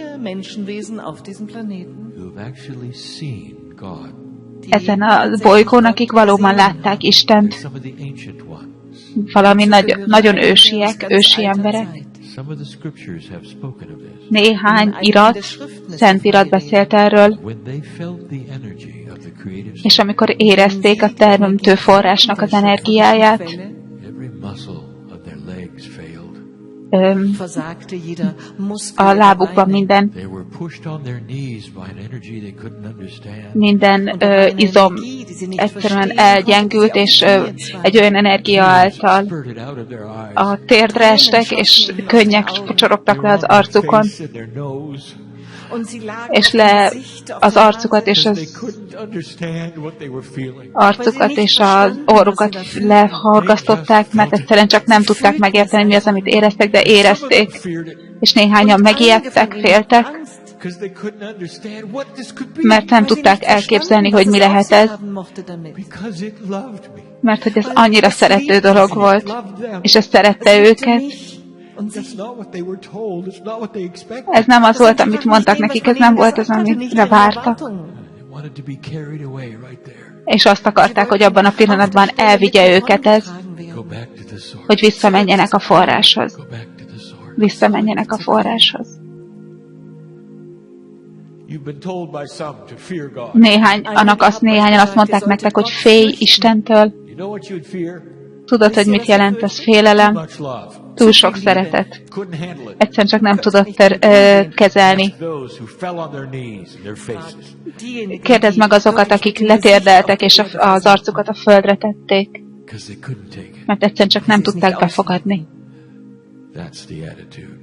ezen a bolygón, akik valóban látták Istent. Valami nagyon ősiek, ősi emberek. Néhány szentirat beszélt erről, és amikor érezték a teremtő forrásnak az energiáját, a lábukban minden izom egyszerűen elgyengült, és egy olyan energia által a térdre estek, és könnyek csorogtak le az arcukon. és az arcukat és az orrukat lehallgasztották, mert egyszerűen csak nem tudták megérteni, mi az, amit éreztek, de érezték. És néhányan megijedtek, féltek, mert nem tudták elképzelni, hogy mi lehet ez, mert hogy ez annyira szerető dolog volt, és ez szerette őket. Ez nem az volt, amit mondtak nekik, ez nem volt az, amire vártak. És azt akarták, hogy abban a pillanatban elvigye őket ez, hogy visszamenjenek a forráshoz. Visszamenjenek a forráshoz. Néhányan azt mondták nektek, hogy félj Istentől. Tudod, hogy mit jelent ez félelem? Túl sok szeretet. Egyszerűen csak nem tudod kezelni. Kérdezd meg azokat, akik letérdeltek, és az arcukat a földre tették. Mert egyszerűen csak nem tudták befogadni.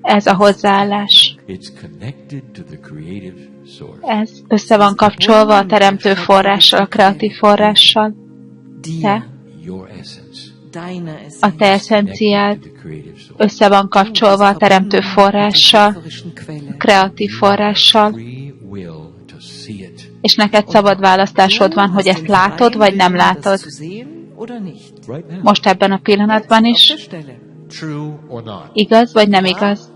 Ez a hozzáállás. Ez össze van kapcsolva a teremtő forrással, a kreatív forrással. A te eszenciád össze van kapcsolva a teremtő forrással, a kreatív forrással, és neked szabad választásod van, hogy ezt látod, vagy nem látod. Most ebben a pillanatban is. Igaz, vagy nem igaz?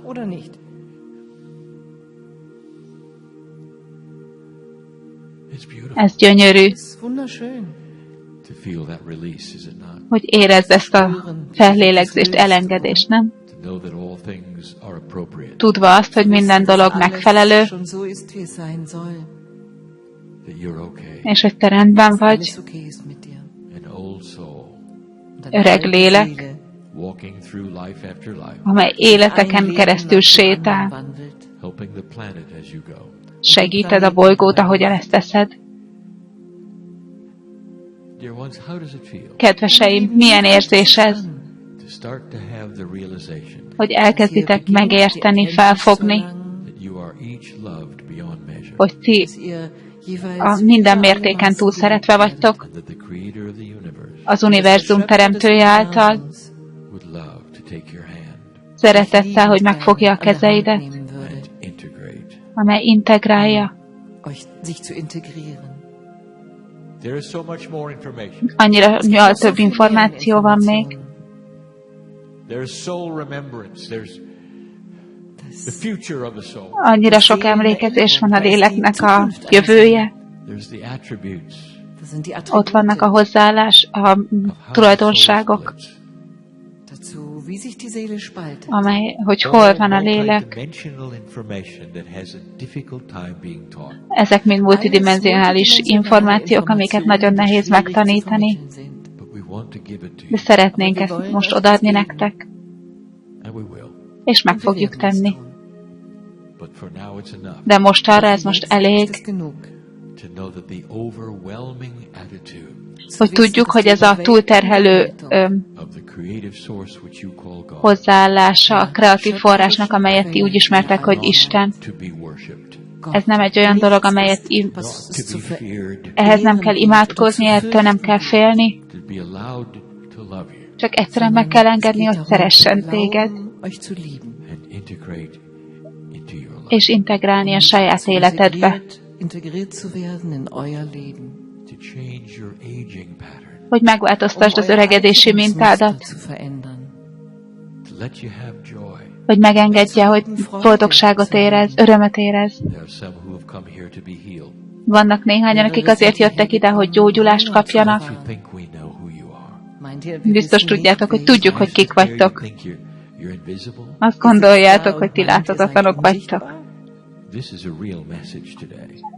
Ez gyönyörű, hogy érezd ezt a fellélegzést, elengedést, nem? Tudva azt, hogy minden dolog megfelelő, és hogy te rendben vagy, öreg lélek, amely életeken keresztül sétál, segíted a bolygót, ahogyan ezt teszed. Kedveseim, milyen érzés ez? Hogy elkezditek megérteni, felfogni, hogy ti a minden mértéken túl szeretve vagytok az univerzum teremtője által, szeretettel, hogy megfogja a kezeidet, amely integrálja. Annyira több információ van még. Annyira sok emlékezés van a léleknek a jövője. Ott vannak a hozzáállás, a tulajdonságok, hogy hol van a lélek. Ezek mind multidimensionális információk, amiket nagyon nehéz megtanítani. De szeretnénk ezt most odaadni nektek. És meg fogjuk tenni. De most arra ez most elég, hogy tudjuk, hogy ez a túlterhelő hozzáállása a kreatív forrásnak, amelyet ti úgy ismertek, hogy Isten. Ez nem egy olyan dolog, amelyet ehhez nem kell imádkozni, ettől nem kell félni. Csak egyszerűen meg kell engedni, hogy szeressen téged. És integrálni a saját életedbe. Hogy megváltoztasd az öregedési mintádat. Hogy megengedje, hogy boldogságot érez, örömet érez. Vannak néhányan, akik azért jöttek ide, hogy gyógyulást kapjanak. Biztos tudjátok, hogy tudjuk, hogy kik vagytok. Azt gondoljátok, hogy ti láthatatlanok vagytok.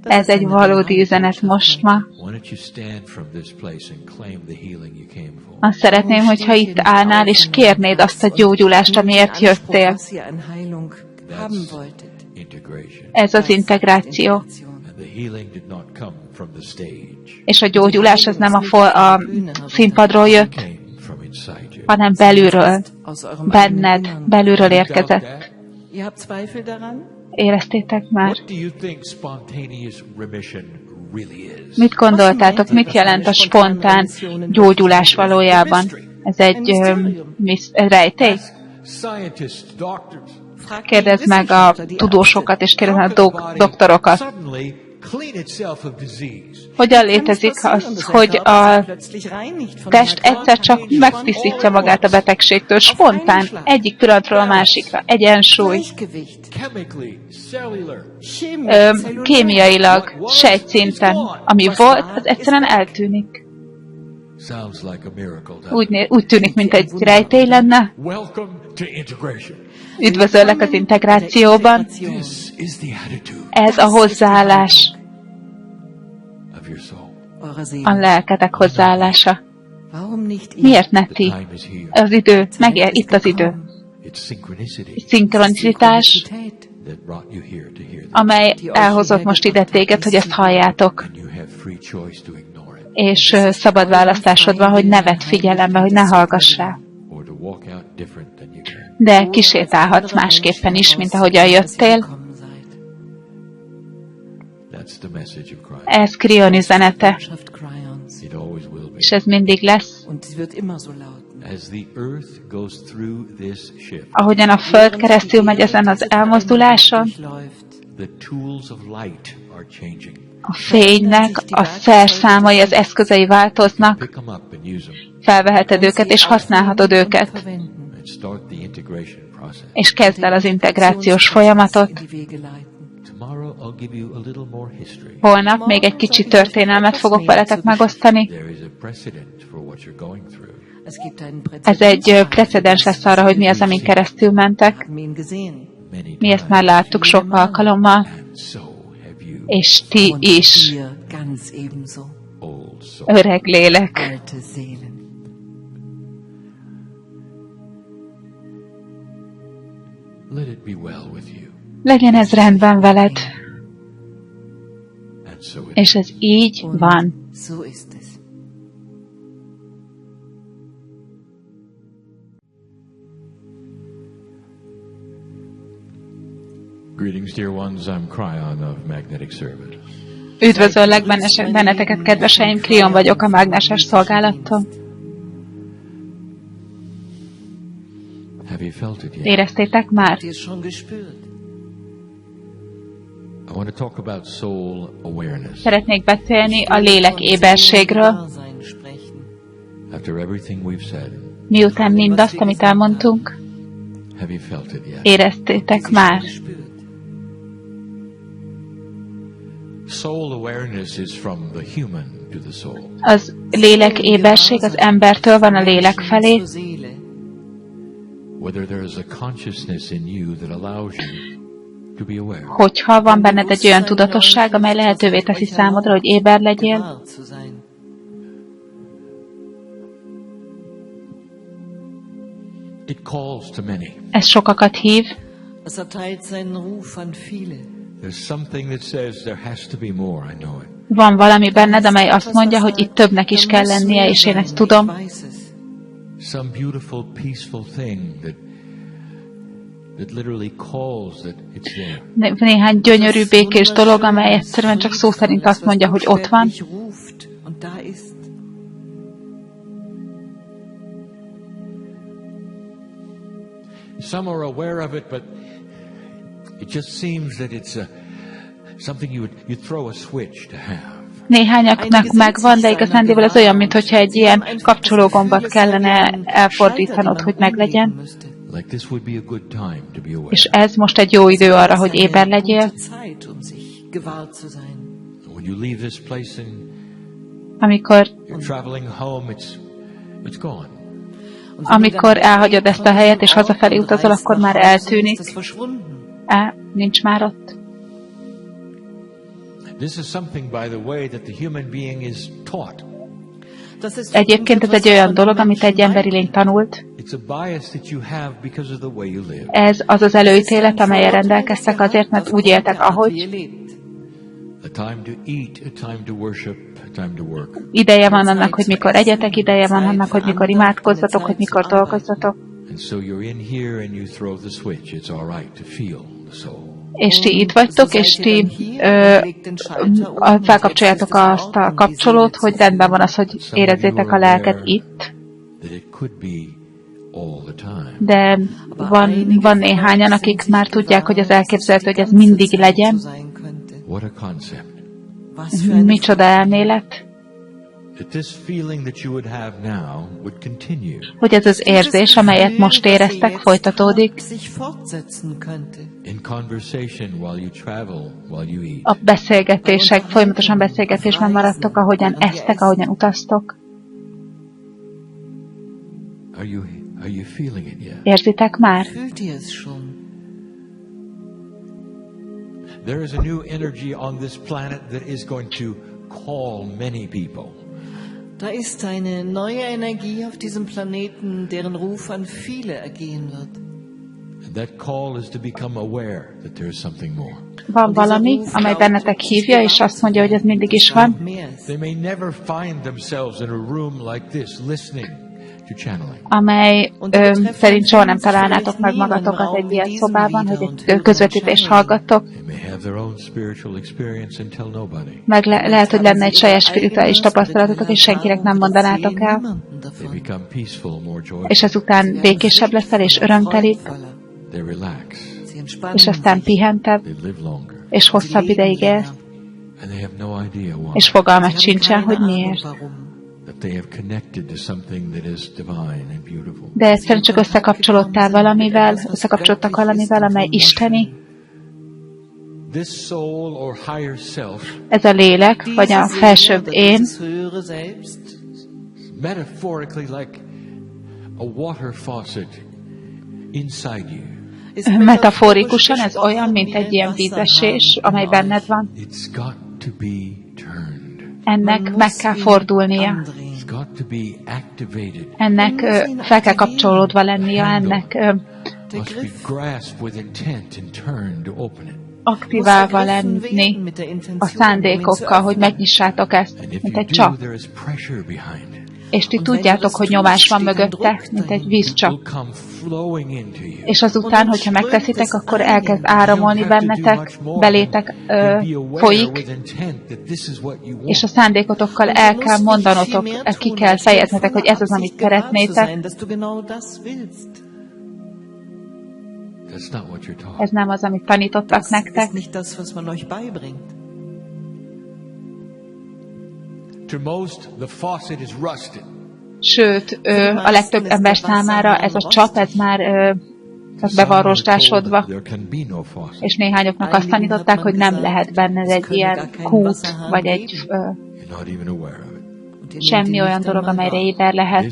Ez egy valódi üzenet most ma. Azt szeretném, hogyha itt állnál, és kérnéd azt a gyógyulást, amiért jöttél. Ez az integráció. És a gyógyulás az nem a színpadról jött, hanem belülről, benned, belülről érkezett. Éreztétek már? What do you think spontaneous remission really is? Mit gondoltátok, mit jelent a spontán gyógyulás valójában? Ez egy rejtély? Scientists, doctors. Kérdezd meg a tudósokat, és kérdezd meg a doktorokat. Hogyan létezik az, hogy a test egyszer csak megtisztítja magát a betegségtől, spontán, egyik pillanatról a másikra, egyensúly, kémiailag, sejtszinten, ami volt, az egyszerűen eltűnik. Úgy tűnik, mint egy rejtély lenne. Üdvözöllek az integrációban. Ez a hozzáállás. A lelketek hozzáállása. Miért ne ti? Az idő, itt az idő. Egy szinkronicitás, amely elhozott most ide téged, hogy ezt halljátok. És szabad választásod van, hogy ne vedd figyelembe, hogy ne hallgass rá. De kisétálhatsz másképpen is, mint ahogyan jöttél. Ez KRYON üzenete. És ez mindig lesz. Ahogyan a Föld keresztül megy ezen az elmozduláson, a fénynek a szerszámai, az eszközei változnak, felveheted őket és használhatod őket. És kezd el az integrációs folyamatot. Holnap még egy kicsi történelmet fogok veletek megosztani. Ez egy precedens lesz arra, hogy mi az, amin keresztül mentek. Mi ezt már láttuk sok alkalommal. És ti is, öreg lélek. Legyen ez rendben veled. És ez így van. Greetings, dear ones. I'm KRYON of Magnetic Service. Üdvözöllek benneteket, kedveseim, KRYON vagyok a mágneses szolgálattól. Have you felt it yet? Éreztétek már? I want to talk about soul awareness. Szeretnék beszélni a lélek éberségről. After everything we've said. Miután mindazt, amit elmondtunk, have you felt it yet? Éreztétek már? Soul awareness is from the human to the soul. Az lélek éberség az embertől van a lélek felé. Whether there is a consciousness in you that allows you to be aware. Hogyha van benned egy olyan tudatosság, amely lehetővé teszi számodra, hogy éber legyél. It calls to many. Ez sokakat hív. There's something that says there has to be more, I know it. Van valami benned, amely azt mondja, hogy itt többnek is kell lennie, és én ezt tudom. Some beautiful, peaceful thing that literally calls that it's there. Néhány gyönyörű, békés dolog, amely egyszerűen csak szó szerint azt mondja, hogy ott van. Some are aware of it, but it just seems that it's something you throw a switch to have. Néhányaknak megvan, de igazándiból ez olyan, mintha egy ilyen kapcsológombat kellene elfordítanod, hogy meglegyen. És ez most egy jó idő arra, hogy éber legyél. Amikor elhagyod ezt a helyet, és hazafelé utazol, akkor már eltűnik. Nincs már ott. Egyébként ez egy olyan dolog, amit egy emberi lény tanult. Ez az az előítélet, amelyen rendelkeztek azért, mert úgy éltek, ahogy. Ideje van annak, hogy mikor egyetek, ideje van annak, hogy mikor imádkozzatok, hogy mikor dolgozzatok. és ti itt vagytok, és ti felkapcsoljátok azt a kapcsolót, hogy rendben van az, hogy érezzétek a lelket itt. De van néhányan, akik már tudják, hogy az elképzelhető, hogy ez mindig legyen. Micsoda elmélet. Hogy ez az érzés, amelyet most éreztek, folytatódik. A beszélgetések, folyamatosan beszélgetésben maradtok, ahogyan esztek, ahogyan utaztok. Érzitek már? There is a new energy on this planet that is going to call many people. Da ist eine neue Energie auf diesem Planeten, deren Ruf an viele ergehen wird. And that call is to become aware that there is something more. Van valami, amely bennetek hívja, és azt mondja, hogy ez mindig is van. They may never find themselves in a room like this, listening to channeling. Amely szerint soha nem találnátok meg magatokat egy ilyen szobában, hogy egy közvetítést hallgattok. Meg lehet, hogy lenne egy saját spirituális tapasztalatotok, és senkinek nem mondanátok el. És ezután békésebb leszel, és örömtelibb, és aztán pihentebb, és hosszabb ideig élsz, és fogalmat sincsen, hogy miért. De egyszerűen csak összekapcsolódtak valamivel, amely isteni. Ez a lélek, vagy a felsőbb én, metaforikusan ez olyan, mint egy ilyen vízesés, amely benned van. Ennek meg kell fordulnia. Ennek fel kell kapcsolódva lennie, ennek aktiválva lenni a szándékokkal, hogy megnyissátok ezt, mint egy csap. És ti tudjátok, hogy nyomás van mögötte, mint egy vízcsap. És azután, hogyha megteszitek, akkor elkezd áramolni bennetek, belétek folyik, és a szándékotokkal el kell mondanotok, ki kell fejeznetek, hogy ez az, amit szeretnétek. Ez nem az, amit tanítottak nektek. Sőt, a legtöbb ember számára ez a csap, ez már be van rostásodva. És néhányoknak azt tanították, hogy nem lehet benne egy ilyen kút, vagy egy semmi olyan dolog, amelyre éber lehet.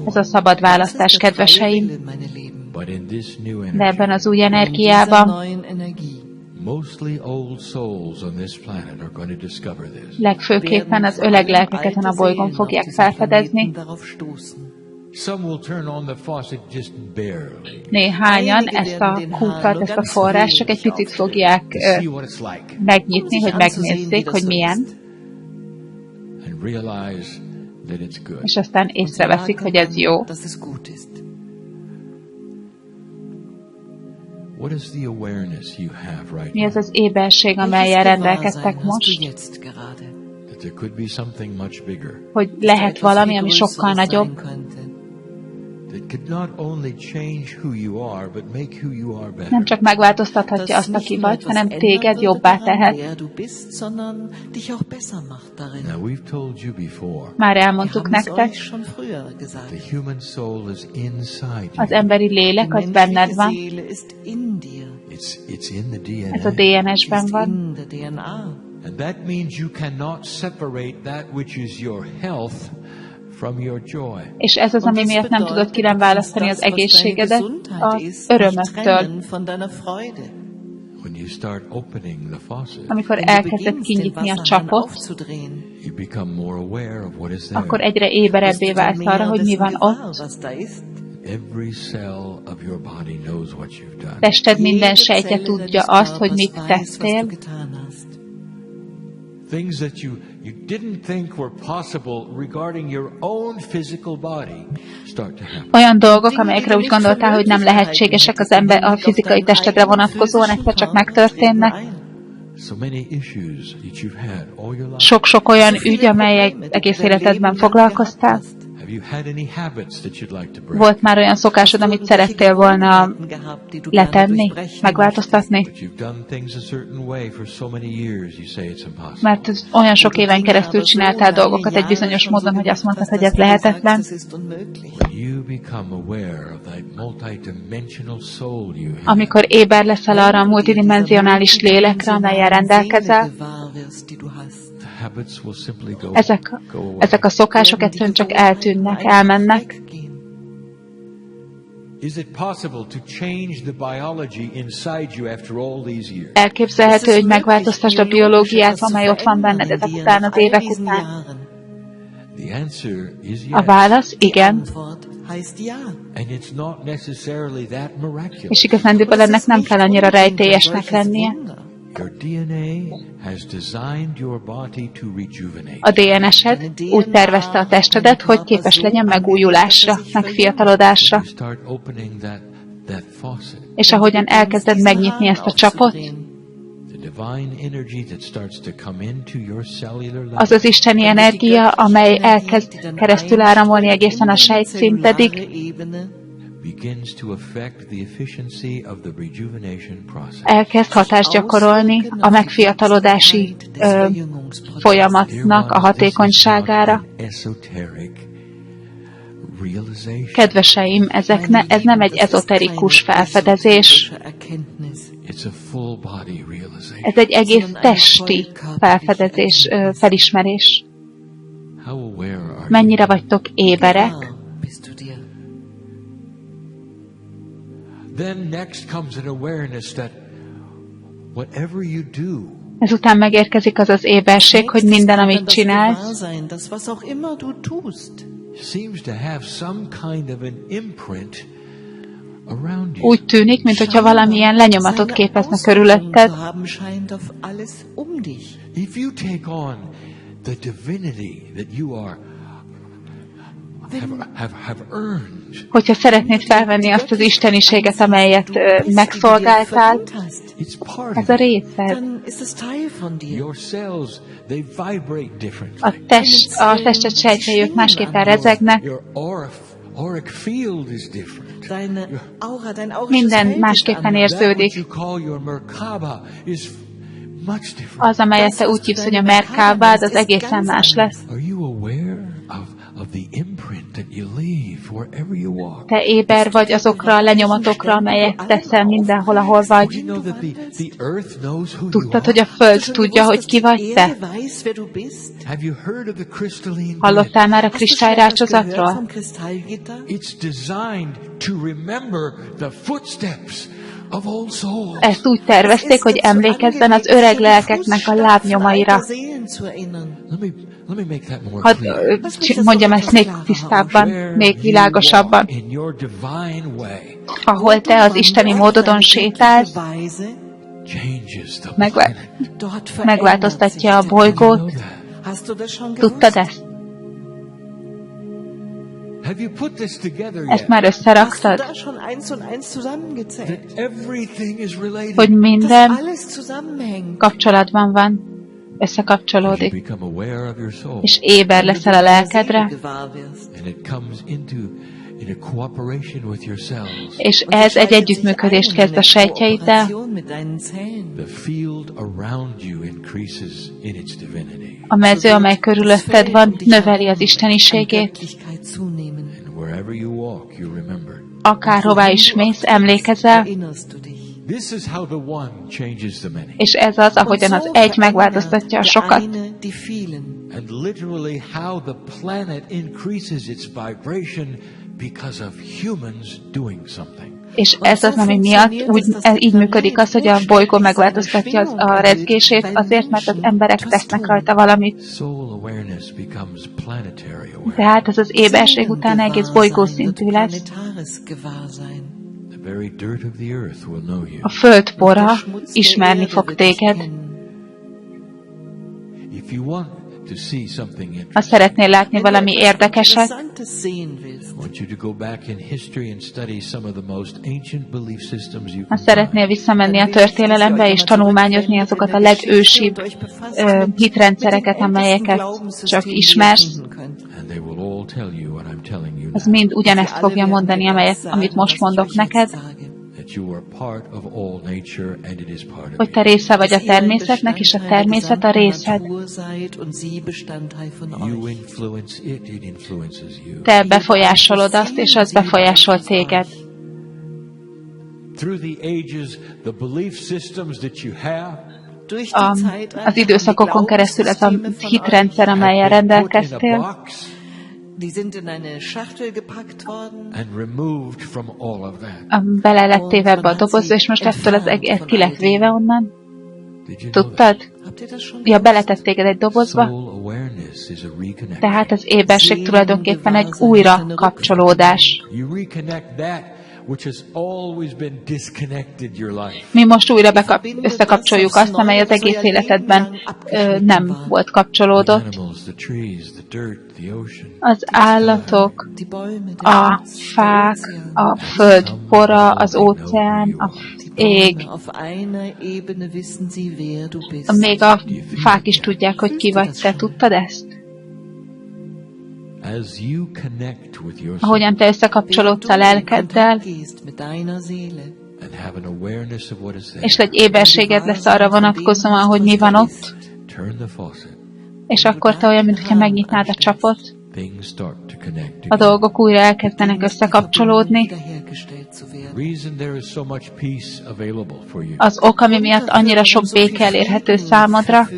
Ez a szabad választás, kedveseim. De ebben az új energiában legfőképpen az öreg lelkek ezen a bolygón fogják felfedezni. Néhányan ezt a kútat, ezt a forrást csak egy picit fogják megnyitni, hogy megnézzék, hogy milyen. És aztán észreveszik, hogy ez jó. Mi az az éberség, amellyel rendelkeztek most? Hogy lehet valami, ami sokkal nagyobb, nem csak megváltoztathatja azt, aki vagy, hanem téged jobbá tehet. Már elmondtuk nektek, az emberi lélek az benned van. Ez a DNS-ben van. And that means you cannot separate that which is your health from your joy. És ez az, ami miatt nem tudod külön választani az egészségedet az örömöttől. Amikor elkezded kinyitni a csapot, akkor egyre éberebbé válsz arra, hogy mi van ott. Tested minden sejtje tudja azt, hogy mit tettél. you didn't think were possible regarding your own physical body start to happen. Olyan dolgok, amelyekre úgy gondoltál, hogy nem lehetségesek a fizikai testedre vonatkozóan, egyszer csak megtörténnek. Sok-sok olyan ügy, amelyek egész életedben foglalkoztál. Volt már olyan szokásod, amit szerettél volna letenni, megváltoztatni? Mert olyan sok éven keresztül csináltál dolgokat egy bizonyos módon, hogy azt mondtad, hogy ez lehetetlen. Amikor éber leszel arra a multidimensionális lélekre, amellyel rendelkezel, ezek a szokások egyszerűen csak eltűnnek, elmennek. Elképzelhető, hogy megváltoztasd a biológiát, amely ott van benned ezek után, az évek után? A válasz igen. És igazándiból ennek nem kell annyira rejtélyesnek lennie. A DNS-ed úgy tervezte a testedet, hogy képes legyen megújulásra, megfiatalodásra. És ahogyan elkezded megnyitni ezt a csapot, az az isteni energia, amely elkezd keresztül áramolni egészen a sejtszintig, elkezd hatást gyakorolni a megfiatalodási folyamatnak a hatékonyságára. Kedveseim, ez nem egy ezoterikus felfedezés. Ez egy egész testi felfedezés, felismerés. Mennyire vagytok éberek? Ezután megérkezik az az éberség, hogy minden, amit csinálsz, úgy tűnik, mintha valamilyen lenyomatot képezne körülötted. Hogyha szeretnéd felvenni azt az isteniséget, amelyet megszolgáltál, ez a részed. A testet sejtjei, ők másképpen rezegnek. Minden másképpen érződik. Az, amelyet te úgy hívsz, hogy a Merkábád, az egészen más lesz. Te éber vagy azokra a lenyomatokra, amelyek teszel mindenhol, ahol vagy. Tudtad, hogy a Föld tudja, hogy ki vagy te? Hallottál már a kristályrácsozatról? Ezt úgy tervezték, hogy emlékezzen az öreg lelkeknek a lábnyomaira. Hadd mondjam ezt még tisztábban, még világosabban. Ahol te az isteni módodon sétálsz, megváltoztatja a bolygót. Tudtad ezt? Ezt már összeraktad? Hogy minden kapcsolatban van, összekapcsolódik. És éber leszel a lelkedre. És ez egy együttműködést kezd a sejtjeiddel. A mező, amely körülötted van, növeli az isteniségét. Akárhová is mész, emlékezel. És ez az, ahogyan az egy megváltoztatja a sokat. És ez az, ami miatt így működik az, hogy a bolygó megváltoztatja a rezgését, azért, mert az emberek tesznek rajta valamit. Tehát ez az éberség után egész bolygószintű lesz. A föld pora ismerni fog téged. Ha szeretnél látni valami érdekeset, ha szeretnél visszamenni a történelembe és tanulmányozni azokat a legősibb hitrendszereket, amelyeket csak ismersz, az mind ugyanezt fogja mondani, amit most mondok neked, hogy te része vagy a természetnek, és a természet a részed. Te befolyásolod azt, és az befolyásol téged. Az időszakokon keresztül ez a hitrendszer, amelyen rendelkeztél, bele lett téve ebbe a dobozba, és most ettől az egész ki lett véve onnan. Tudtad? Ja, beletették téged egy dobozba. Tehát az éberség tulajdonképpen egy újra kapcsolódás. Mi most újra összekapcsoljuk azt, amely az egész életedben nem volt kapcsolódott. Az állatok, a fák, a föld pora, az óceán, a ég. Még a fák is tudják, hogy ki vagy te. Tudtad ezt? Ahogyan te összekapcsolódsz a lelkeddel, és egy éberséged lesz arra vonatkozóan, hogy mi van ott, és akkor te olyan, mintha megnyitnád a csapot, a dolgok újra elkezdenek összekapcsolódni. Az ok, ami miatt annyira sok béke elérhető számodra,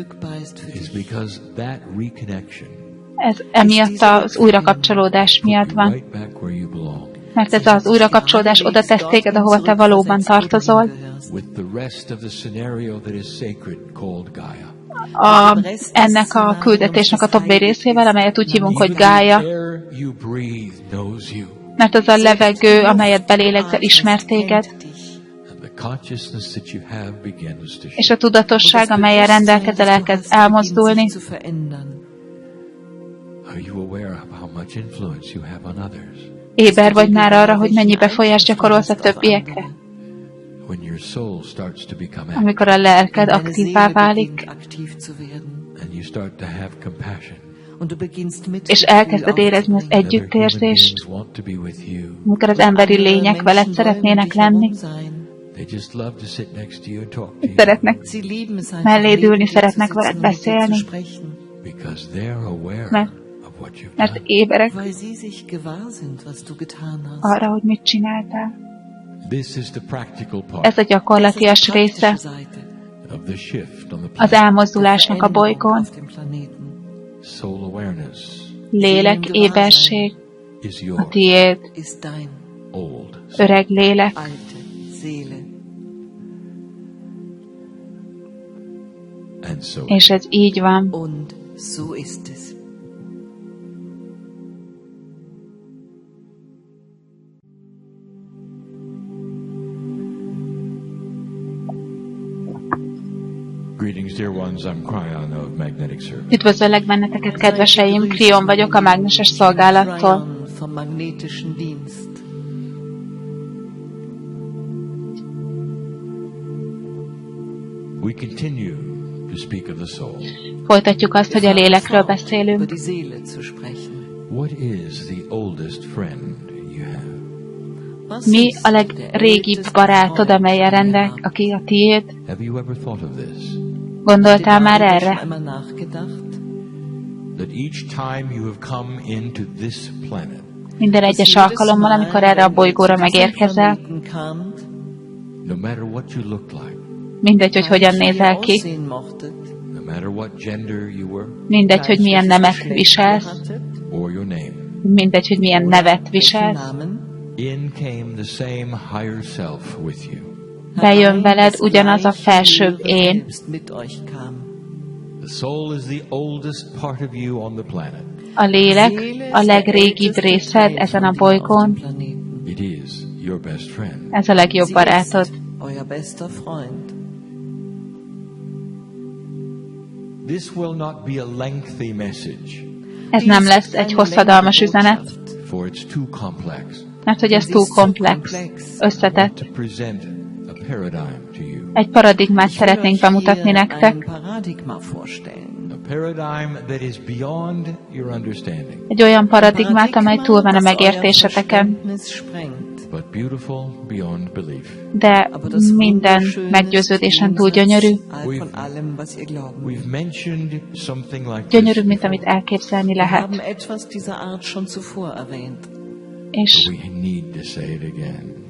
ez emiatt az újrakapcsolódás miatt van. Mert ez az újrakapcsolódás oda tesz téged, ahova te valóban tartozol. Ennek a küldetésnek a többi részével, amelyet úgy hívunk, hogy Gája. Mert az a levegő, amelyet belélegzel, ismer téged. És a tudatosság, amelyen rendelkezel, elkezd elmozdulni. Éber vagy már arra, hogy mennyi befolyást gyakorolsz a többiekre? Amikor a lelked aktívvá válik, és elkezded érezni az együttérzést, amikor az emberi lények veled szeretnének lenni, szeretnek melléd ülni, szeretnek veled beszélni, mert éberek arra, hogy mit csináltál. Ez a gyakorlatias része az elmozdulásnak a bolygón. Lélek, éberség, a tiéd, öreg lélek. És ez így van. Üdvözöllek benneteket, kedveseim! KRYON vagyok a mágneses szolgálattól. Folytatjuk azt, hogy a lélekről beszélünk. Mi a legrégibb barátod, amelyen rendelkezik, aki a tiéd? Gondoltál már erre? Minden egyes alkalommal, amikor erre a bolygóra megérkezel, mindegy, hogy hogyan nézel ki, mindegy, hogy milyen nemet viselsz, mindegy, hogy milyen nevet viselsz, bejön veled ugyanaz a felsőbb én. A lélek a legrégibb részed ezen a bolygón. Ez a legjobb barátod. This will not be a lengthy message. Ez nem lesz egy hosszadalmas üzenet, For it's too complex. mert hogy ez túl komplex, összetett. To present a paradigm to you. Egy paradigmát szeretnénk bemutatni nektek. A paradigm that is beyond your understanding. Egy olyan paradigmát, amely túl van a megértéseteken. But beautiful beyond belief. De minden meggyőződésen túl gyönyörű. We've mentioned something like Gyönyörű, mint amit elképzelni lehet. És we need to say it again.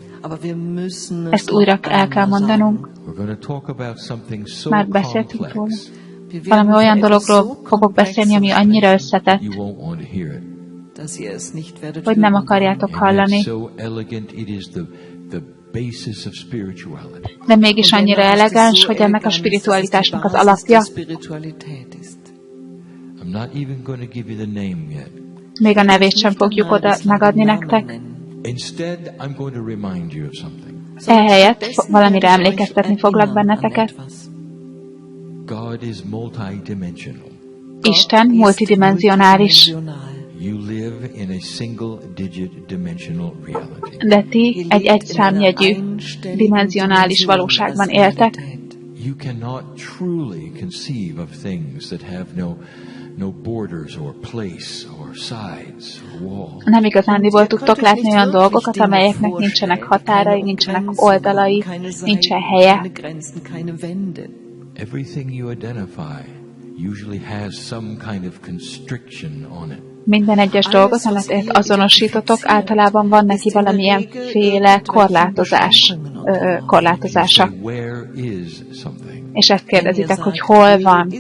ezt újra el kell mondanunk. We're going to talk about something so Már beszéltünk róla. complex. Valami olyan dologról fogok beszélni, ami annyira összetett, You won't want to hear it. hogy nem akarjátok And hallani. yet so elegant it is the basis of spirituality. De mégis annyira elegáns, hogy ennek a spiritualitásnak az alapja. I'm not even going to give you the name yet. Még a nevét sem fogjuk oda megadni nektek. Instead, I'm going to remind you of something. Ehelyett valamire emlékeztetni foglak benneteket. God is multidimensional. Isten multidimensionális, You live in a single-digit dimensional reality. de ti egy egyszámjegyű, dimenzionális valóságban éltek. You cannot truly conceive of things that have no borders or place or sides or walls. Nem igazándiból tudtok látni olyan dolgokat, amelyeknek nincsenek határai, nincsenek oldalai, nincsen helye. Everything you identify usually has some kind of constriction on it. Minden egyes dolgot, amit azonosítotok, általában van neki valamilyenféle korlátozása. Where is something? És ezt kérdezitek, hogy hol van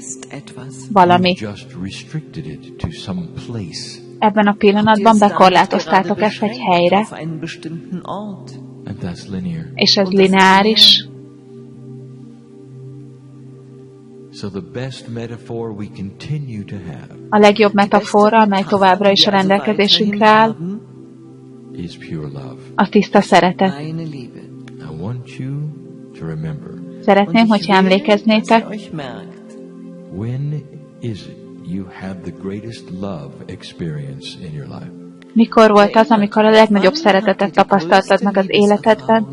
valami. Just restricted it to some place. Ebben a pillanatban bekorlátoztátok ezt egy helyre, And that's linear. és ez lineáris. So the best metaphor we continue to have A legjobb metafora, amely továbbra is a rendelkezésünkre áll, is pure love. a tiszta szeretet. I want you to remember, Szeretném, hogyha emlékeznétek, when is it you had the greatest love experience in your life? mikor volt az, amikor a legnagyobb szeretetet tapasztaltad meg az életedben.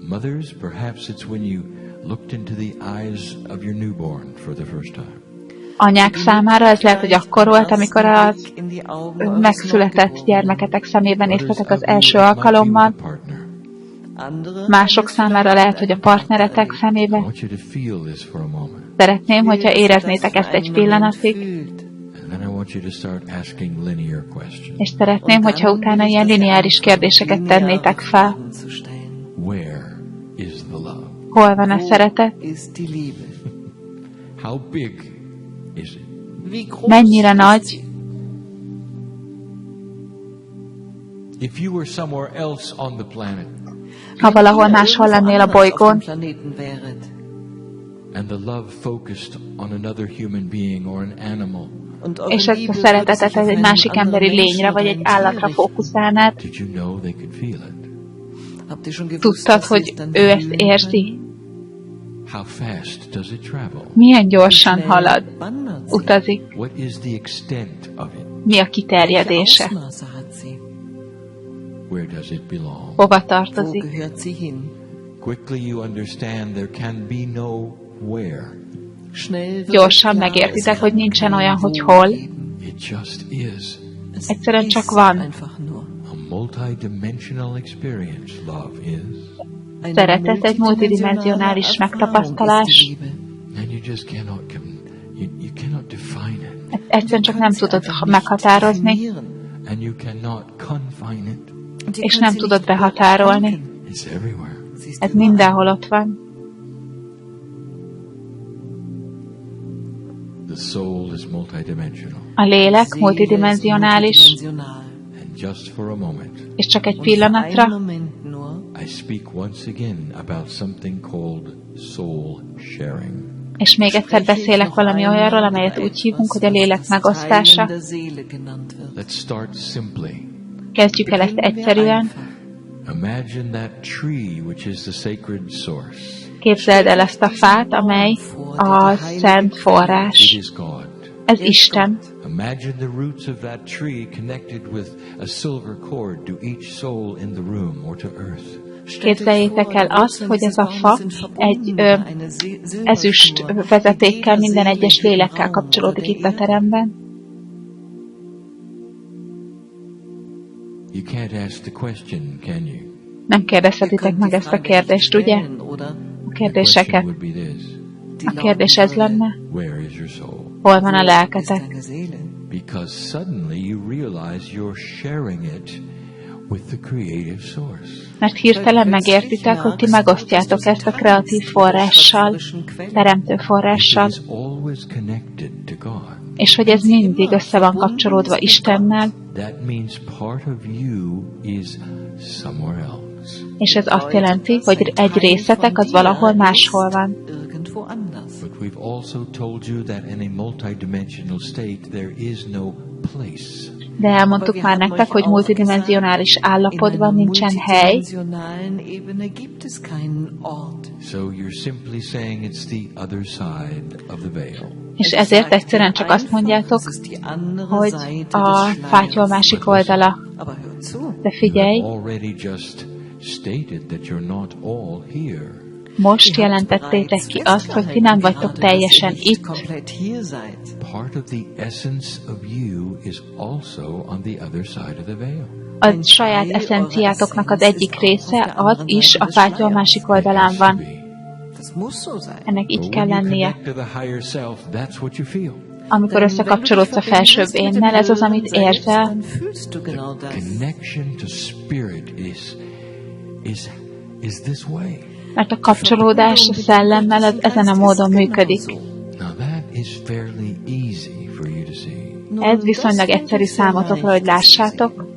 Mothers, perhaps it's when you looked into the eyes of your newborn for the first time. Anyák számára ez lehet, hogy akkor volt, amikor az megszületett gyermeketek szemében néztetek az első alkalommal. Mások számára lehet, hogy a partneretek I szemében. want you to feel this for a moment. Szeretném, hogyha éreznétek ezt egy pillanatig, And then I want you to start asking linear questions. és szeretném, hogyha utána ilyen lineáris kérdéseket tennétek fel. Where is the love? Hol van a szeretet? How big is it? Mennyire nagy? If you were somewhere else on the planet Ha valahol máshol lennél a bolygón, and the love focused on another human being or an animal, és ezt a szeretetet egy másik emberi lényre vagy egy állatra fókuszálnád, did you know they could feel it? tudtad, hogy ő ezt érzi? How fast does it travel? Milyen gyorsan halad, utazik? What is the extent of it? Mi a kiterjedése? Where does it belong? Hova tartozik? Quickly you understand there can be no where. Gyorsan megértitek, hogy nincsen olyan, hogy hol. It just is. Egyszerűen csak van. A multidimensional experience, love is. Szeretet egy multidimensionális megtapasztalás. And you just you cannot define it. Egyszerűen csak nem tudod meghatározni, And you cannot confine it. és nem tudod behatárolni. It's everywhere. Ez mindenhol ott van. The soul is multidimensional. A lélek multidimensionális, And just for a moment, és csak egy pillanatra I speak once again about something called soul sharing. és még egyszer beszélek valami olyanról, amelyet úgy hívunk, hogy a lélek megosztása. Let's start simply. Kezdjük el ezt egyszerűen. Imagine that tree which is the sacred source. Képzeld el ezt a fát, amely a szent forrás. Ez Isten. Imagine the roots of that tree connected with a silver cord to each soul in the room or to earth. Képzeljétek el azt, hogy ez a fa egy ezüst vezetékkel, minden egyes lélekkel kapcsolódik itt a teremben. You can't ask the question, can you? Nem kérdezhetitek meg ezt a kérdést, ugye? A kérdéseket. A kérdés ez lenne. Hol van a lelketek? Because suddenly you realize you're sharing it with the creative source. Mert hirtelen megértitek, hogy ti megosztjátok ezt a kreatív forrással, teremtő forrással, és hogy ez mindig össze van kapcsolódva Istennel, és ez azt jelenti, hogy egy részetek az valahol máshol van. But we've also told you that in a multidimensional state there is no place. De elmondtuk már nektek, hogy multidimensionális állapotban nincsen hely. So you're simply saying it's the other side of the veil. És ezért egyszerűen csak azt mondjátok, hogy a fátyol másik oldala. De figyelj, most jelentettétek ki azt, hogy ti nem vagytok teljesen itt. A saját eszenciátoknak az egyik része az is a fátyol másik oldalán van. Ennek így kell lennie. Amikor összekapcsolódsz a felsőbb énnel, ez az, amit érzel. Mert a kapcsolódás a szellemmel az ezen a módon működik. Ez viszonylag egyszerű számotokra, hogy lássátok.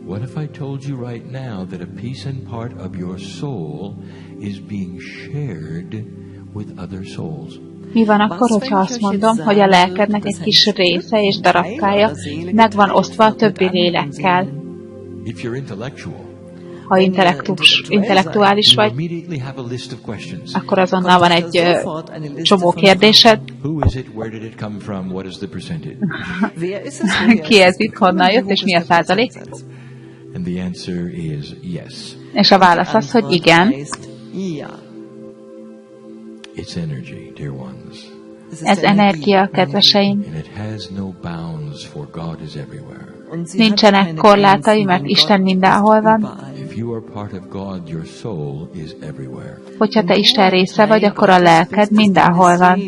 What if I told you right now that a piece and part of your soul is being shared with other souls? Mi van akkor, hogyha azt mondom, hogy a lelkednek egy kis része és darabkája meg van osztva a többi lélekkel? If you're intellectual, ha intellektuális vagy, akkor azonnal van egy csomó kérdésed. Ki ez itt, honnan jött, és mi a százalék? És a válasz az, hogy igen. Ez energia, kedveseim. Nincsenek korlátai, mert Isten mindenhol van. Hogyha te Isten része vagy, akkor a lelked mindenhol van.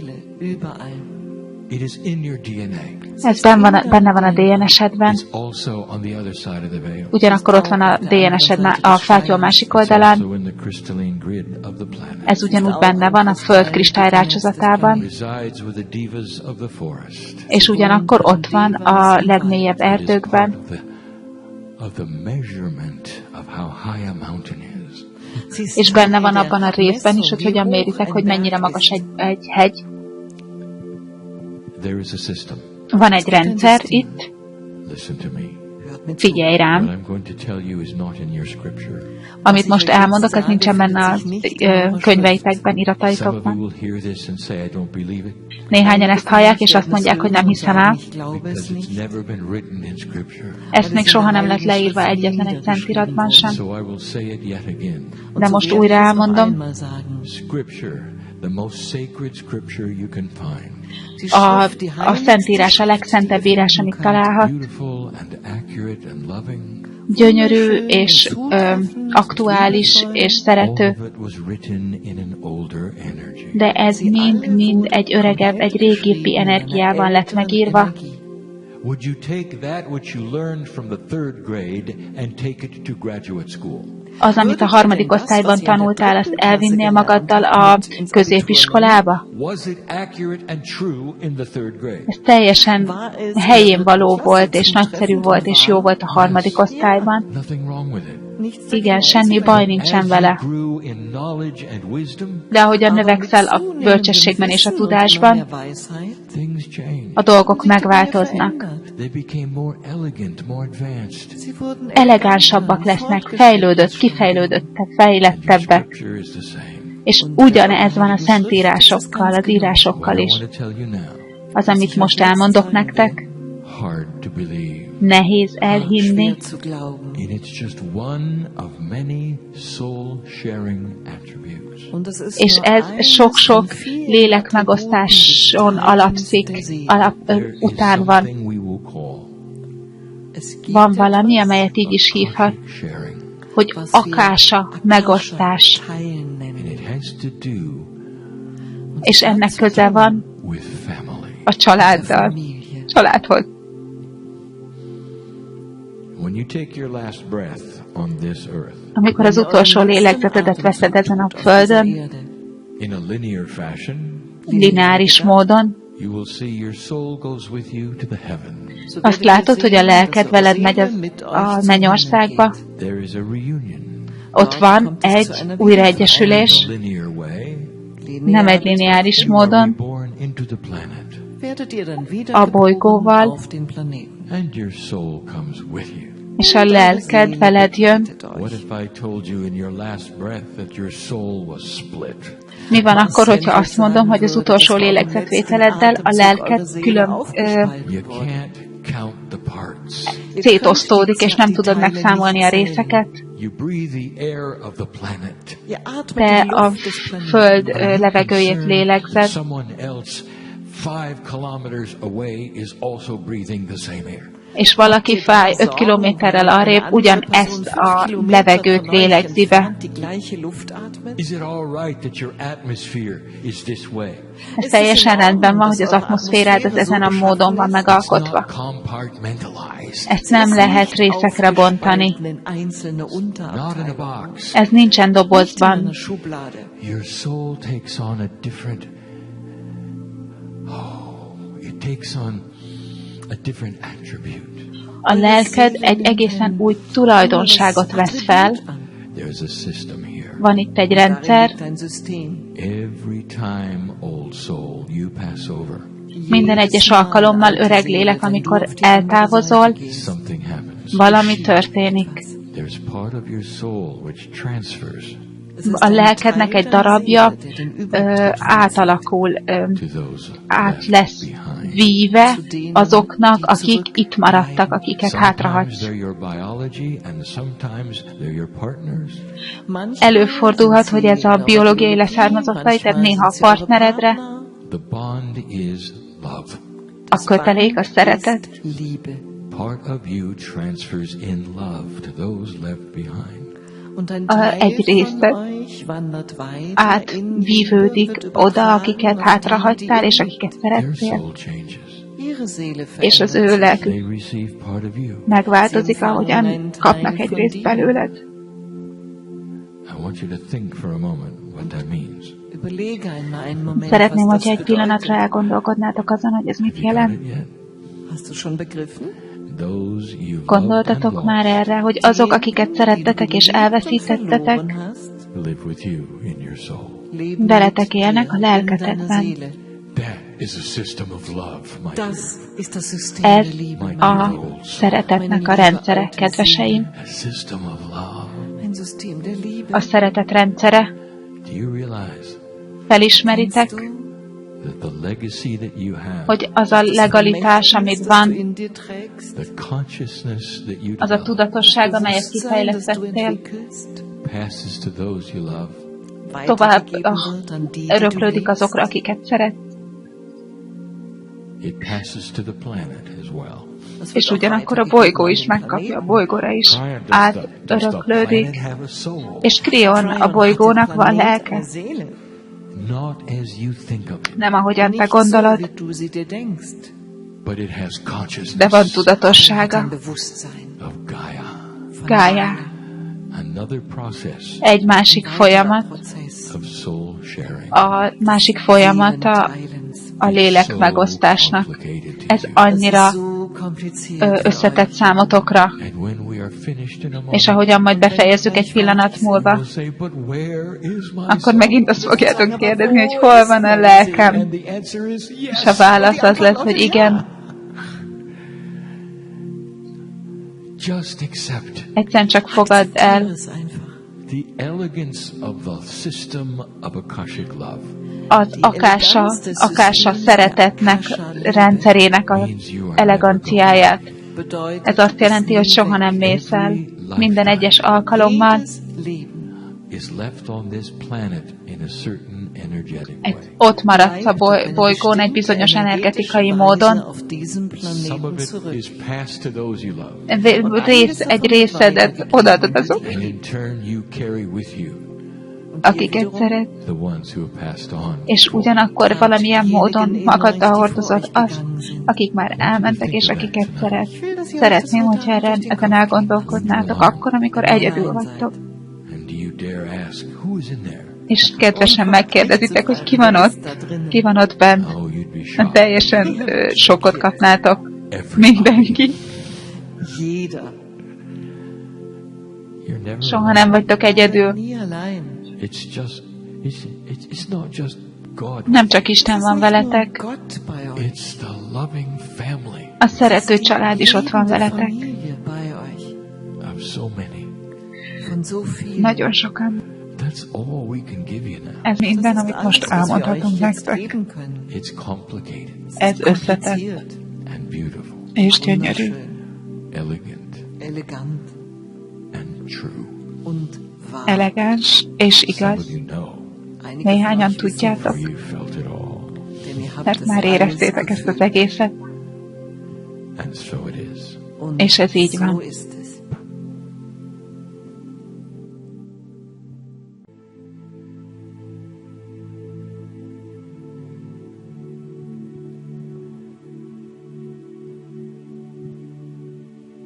Ez benne van a DNS-edben. Ugyanakkor ott van a DNS-ed a fátyol másik oldalán. Ez ugyanúgy benne van a föld kristályrácsozatában. És ugyanakkor ott van a legmélyebb erdőkben. És benne van abban a részben is, hogy hogyan méritek, hogy mennyire magas egy hegy. Van egy rendszer itt. Figyelj rám. Amit most elmondok, az nincsen benne a könyveitekben, irataitokban. Néhányan ezt hallják, és azt mondják, hogy nem hiszem el. Ezt még soha nem lett leírva egyetlen egy szentiratban sem. De most újra elmondom. A Szentírás a legszentebb írás, amit találhat. Gyönyörű és aktuális és szerető. De ez mind egy öregebb, egy régibbi energiában lett megírva. Would you take that which you learned from the third grade and take it to graduate school? Az, amit a harmadik osztályban tanultál, azt elvinnél magaddal a középiskolába? Ez teljesen helyén való volt, és nagyszerű volt, és jó volt a harmadik osztályban. Igen, semmi baj nincsen vele. De ahogyan növekszel a bölcsességben és a tudásban, a dolgok megváltoznak. Elegánsabbak lesznek, kifejlődöttek, fejlettebbek. És ugyanez van a szentírásokkal, az írásokkal is. Az, amit most elmondok nektek, nehéz elhinni, és ez sok-sok lélekmegosztáson után van. Van valami, amelyet így is hívhat, hogy Akasha megosztás. És ennek köze van a családhoz. Amikor az utolsó lélegzetedet veszed ezen a földön, lineáris módon, azt látod, hogy a lelked veled megy a mennyországba. Ott van egy újraegyesülés, nem egy lineáris módon, a bolygóval, és a lelked veled jön. Mi van akkor, hogyha azt mondom, hogy az utolsó lélegzetvételeddel a lelked külön szétosztódik, és nem tudod megszámolni a részeket? Te a föld levegőjét lélegzed, és valaki 5 kilométerrel arrébb ugyanezt a levegőt lélegzi be. Ez teljesen rendben van, hogy az atmoszférád ezen a módon van megalkotva. Ezt nem lehet részekre bontani. Ez nincsen dobozban. A lelked egy egészen új tulajdonságot vesz fel. Van itt egy rendszer. Minden egyes alkalommal, öreg lélek, amikor eltávozol, valami történik. A lelkednek egy darabja átalakul, át lesz víve azoknak, akik itt maradtak, akiket hátrahagysz. Előfordulhat, hogy ez a biológiai leszármazottai, tehát néha a partneredre. A kötelék, a szeretet. Egy részt átvívődik oda, akiket hátrahagytál, és akiket szerettél. És az ő lelkük megváltozik, ahogyan kapnak egy részt belőled. Szeretném, hogyha egy pillanatra elgondolkodnátok azon, hogy ez mit jelent. Gondoltatok már erre, hogy azok, akiket szerettetek és elveszítettetek, veletek élnek a lelketekben. Ez a szeretetnek a rendszere, kedveseim. A szeretet rendszere. Felismeritek, hogy az a legalitás, amit van, az a tudatosság, amelyet kifejlesztettél, tovább öröklődik azokra, akiket szeret. És ugyanakkor a bolygó is megkapja, a bolygóra is átöröklődik. És KRYON, a bolygónak van lelke. Nem ahogyan te gondolod, de van tudatossága. Gája. Egy másik folyamat, a másik folyamata a lélek megosztásnak. Ez annyira összetett számotokra. És ahogyan majd befejezzük egy pillanat múlva, akkor megint azt fogjátok kérdezni, hogy hol van a lelkem. És a válasz az lesz, hogy igen. Egyszerűen csak fogadd el. The elegance of the system of Akashic love. Az Akasha szeretetnek, rendszerének az eleganciáját. Ez azt jelenti, hogy soha nem mész el. Minden egyes alkalommal ott maradsz a bolygón egy bizonyos energetikai módon. Egy részedet odaadod azok, akiket szeret, és ugyanakkor valamilyen módon magaddal hordozod azt, akik már elmentek, és akiket szeret. Szeretném, hogyha ezen elgondolkodnátok akkor, amikor egyedül vagytok. És kedvesen megkérdezitek, hogy ki van ott bent. Teljesen sokkot kapnátok mindenki. Soha nem vagytok egyedül. Nem csak Isten van veletek. A szerető család is ott van veletek. Nagyon sokan. Ez minden, amit most elmondhatunk nektek. Ez összetett és gyönyörű. Elegáns és igaz. Néhányan tudjátok, mert már éreztétek ezt az egészet. És ez így van.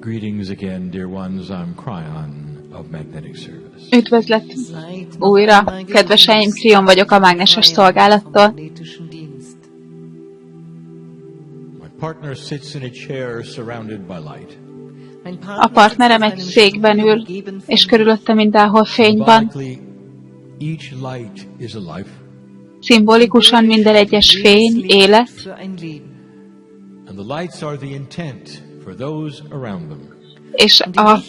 Greetings again, dear ones. I'm KRYON of Magnetic Service. Üdvözlet újra, kedveseim, KRYON vagyok a mágneses szolgálattól. My partner sits in a chair surrounded by light. A partnerem egy székben ül, és körülötte mindenhol fény van. Each light is a life. Szimbolikusan minden egyes fény, élet. And the lights are the intent for those around them. És a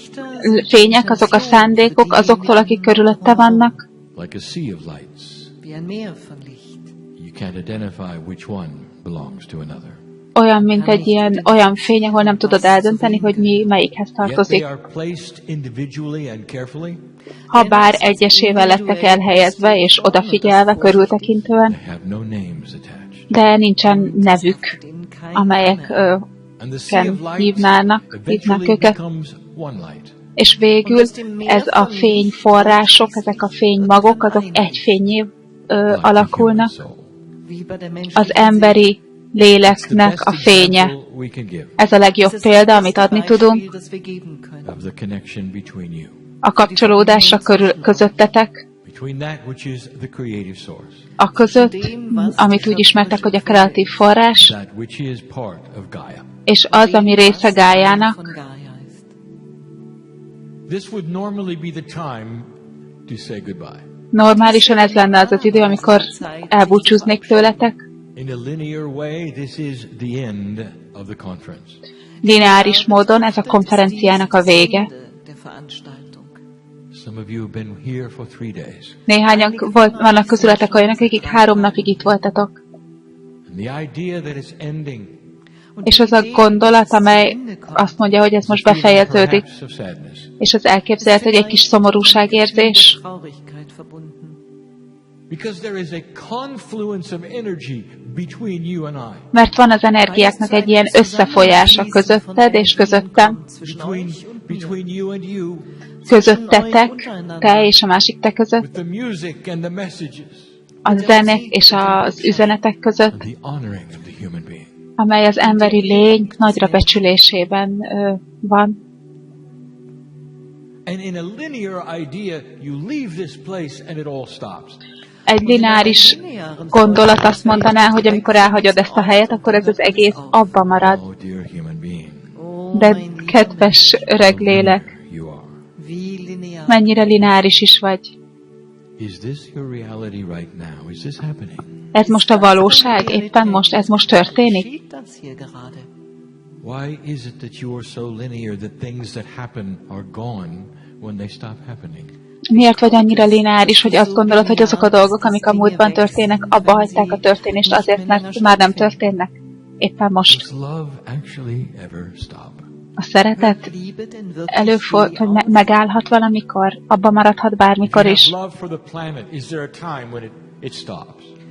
fények, azok a szándékok azoktól, akik körülötte vannak. Like a sea of lights. You can't identify which one belongs to another. Olyan, mint egy olyan fény, ahol nem tudod eldönteni, hogy melyikhez tartozik. Habár egyesével lettek elhelyezve és odafigyelve, körültekintően, de nincsen nevük, amelyek hívnák őket. És végül ez a fényforrások, ezek a fénymagok, azok egy fényé alakulnak. Az emberi léleknek a fénye. Ez a legjobb példa, amit adni tudunk. A kapcsolódásra közöttetek. A között, amit úgy ismertek, hogy a kreatív forrás, és az, ami része Gájának. Normálisan ez lenne az az idő, amikor elbúcsúznék tőletek. Lineáris módon ez a konferenciának a vége. Néhányan vannak közületek olyanok, akik 3 napig itt voltatok. És az a gondolat, amely azt mondja, hogy ez most befejeződik. És az elképzelhető, hogy egy kis szomorúságérzés. Mert van az energiáknak egy ilyen összefolyása közötted és közöttem. Közöttetek, te és a másik te között. A zenek és az üzenetek között, amely az emberi lény nagyra becsülésében van. Egy lineáris gondolat azt mondaná, hogy amikor elhagyod ezt a helyet, akkor ez az egész abba marad. De kedves öreg lélek, mennyire lineáris is vagy. Ez most a valóság? Éppen most? Ez most történik? Why is it that you are so linear that things that happen are gone when they stop happening? Miért vagy annyira lineáris, hogy azt gondolod, hogy azok a dolgok, amik a múltban történnek, abba hagyták a történést azért, mert már nem történnek? Éppen most. A szeretet előfordul, hogy megállhat valamikor, abba maradhat bármikor is.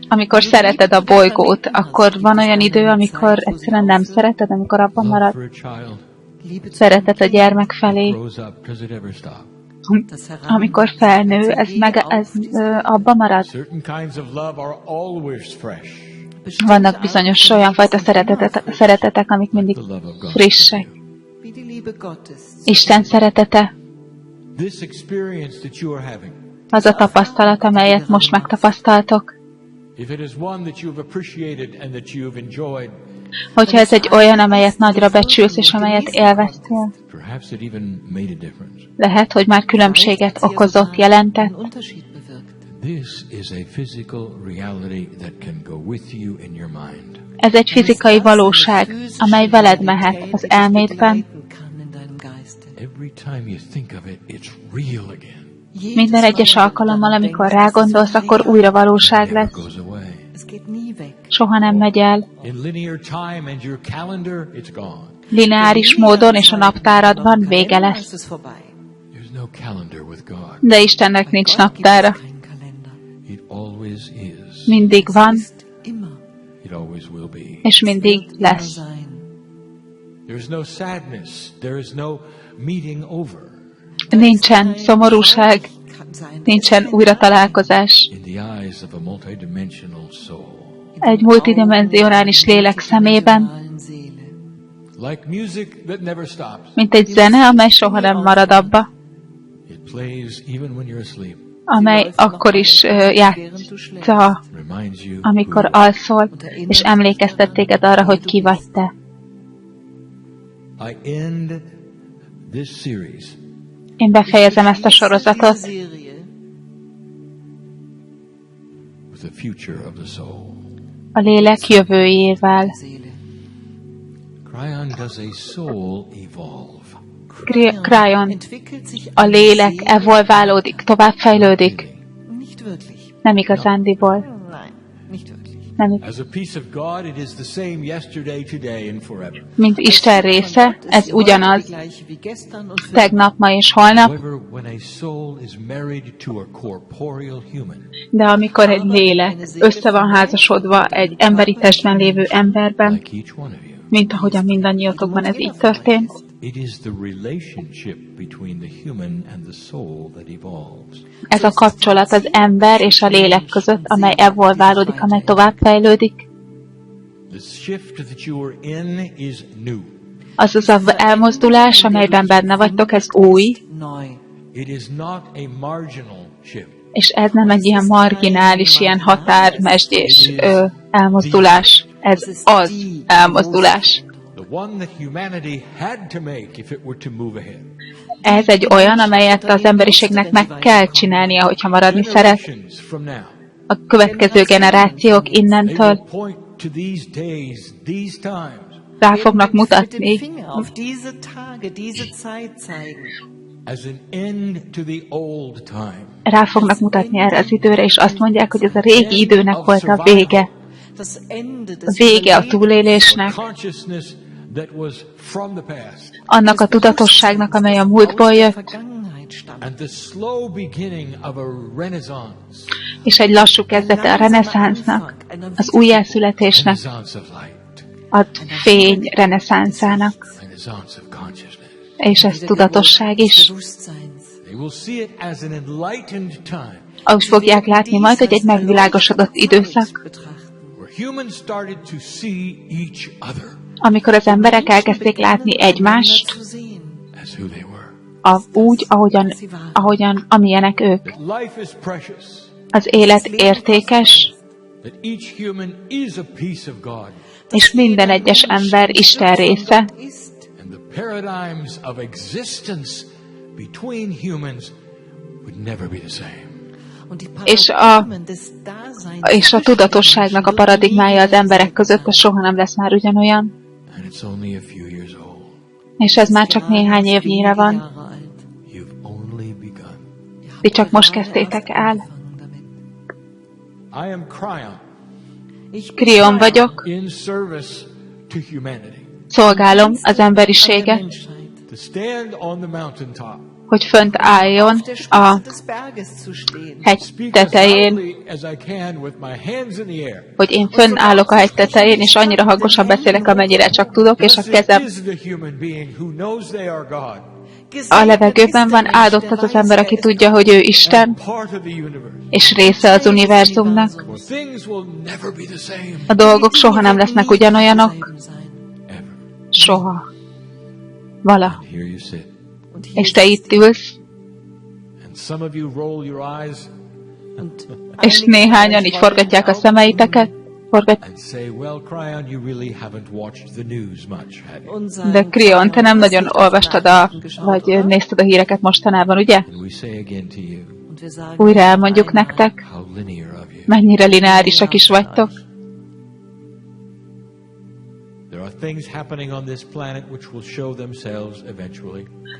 Amikor szereted a bolygót, akkor van olyan idő, amikor egyszerűen nem szereted, amikor abban marad. Szeretet a gyermek felé. Amikor felnő, ez abban marad. Vannak bizonyos olyan fajta szeretetek, amik mindig frissek. Isten szeretete. Az a tapasztalat, amelyet most megtapasztaltok. Hogyha ez egy olyan, amelyet nagyra becsülsz, és amelyet élveztél, lehet, hogy már különbséget okozott, jelentett. Ez egy fizikai valóság, amely veled mehet az elmédben. Minden egyes alkalommal, amikor rágondolsz, akkor újra valóság lesz. Soha nem megy el. Lineáris módon és a naptáradban vége lesz. De Istennek nincs naptára. Mindig van, és mindig lesz. Nincsen szomorúság, nincsen újratalálkozás. Egy multidimensionális lélek szemében, mint egy zene, amely soha nem marad abba, amely akkor is játsza, amikor alszol, és emlékeztet téged arra, hogy ki vagy te. Én befejezem ezt a sorozatot a lélek jövőjével. KRYON, a lélek evolválódik, továbbfejlődik. Nem igazándiból. Mint Isten része, ez ugyanaz, tegnap, ma és holnap. De amikor egy lélek össze van házasodva egy emberi testben lévő emberben, mint ahogyan mindannyiatokban ez így történt, ez a kapcsolat az ember és a lélek között, amely evolválódik, amely továbbfejlődik. Az az elmozdulás, amelyben benne vagytok, ez új. És ez nem egy ilyen marginális, ilyen határmesdés elmozdulás. Ez az elmozdulás. Ez egy olyan, amelyet az emberiségnek meg kell csinálnia, hogyha maradni szeret. A következő generációk innentől rá fognak mutatni erre az időre, és azt mondják, hogy ez a régi időnek volt a vége. A vége a túlélésnek, annak a tudatosságnak, amely a múltból jött, és egy lassú kezdete a reneszánsznak, az újjászületésnek, a fény reneszánszának, és ez tudatosság is. Úgy fogják látni majd, hogy egy megvilágosodott időszak, amikor az emberek elkezdték látni egymást úgy, amilyenek ők. Az élet értékes, és minden egyes ember Isten része. És a tudatosságnak a paradigmája az emberek között, az soha nem lesz már ugyanolyan. És ez már csak néhány évnyire van. Ti csak most kezdtétek el. I am KRYON. KRYON vagyok. In service to humanity. Szolgálom az emberiséget, To stand on the mountaintop. hogy fönt álljon a hegy tetején, hogy én fönn állok a hegy tetején, és annyira hangosan beszélek, amennyire csak tudok, és a kezem a levegőben van. Áldott az az ember, aki tudja, hogy ő Isten, és része az univerzumnak. A dolgok soha nem lesznek ugyanolyanok. Soha. Vala. És te itt ülsz, és néhányan így forgatják a szemeiteket, de KRYON, te nem nagyon olvastad vagy nézted a híreket mostanában, ugye? Újra elmondjuk nektek, mennyire lineárisak is vagytok.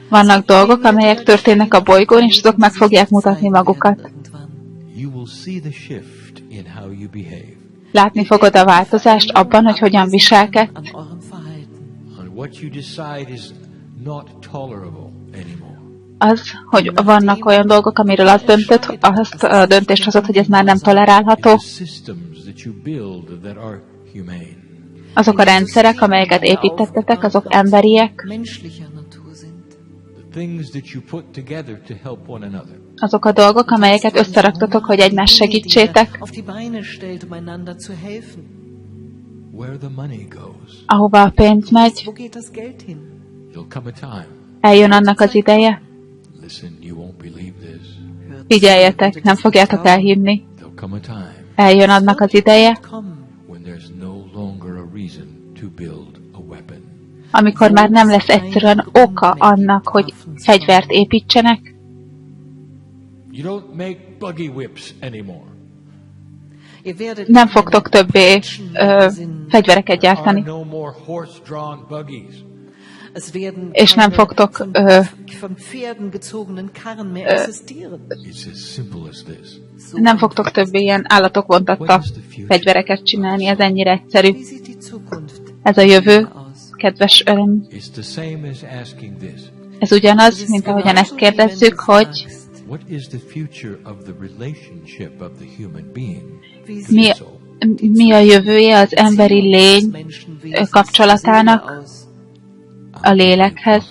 Vannak dolgok, amelyek történnek a bolygón, és azok meg fogják mutatni magukat. Látni fogod a változást abban, hogy hogyan viselkedsz. Az, hogy vannak olyan dolgok, amiről azt a döntést hozott, hogy ez már nem tolerálható. Azok a rendszerek, amelyeket építettetek, azok emberiek. Azok a dolgok, amelyeket összeraktatok, hogy egymást segítsétek. Ahova a pénz megy, eljön annak az ideje. Figyeljetek, nem fogjátok elhinni. Eljön annak az ideje, amikor már nem lesz egyszerűen oka annak, hogy fegyvert építsenek. Nem fogtok többé fegyvereket gyártani. És nem fogtok nem fogtok többé ilyen állatok vontatta fegyvereket csinálni, ez ennyire egyszerű. Ez a jövő, kedves öröm. Ez ugyanaz, mint ahogyan ezt kérdezzük, hogy mi a jövője az emberi lény kapcsolatának a lélekhez.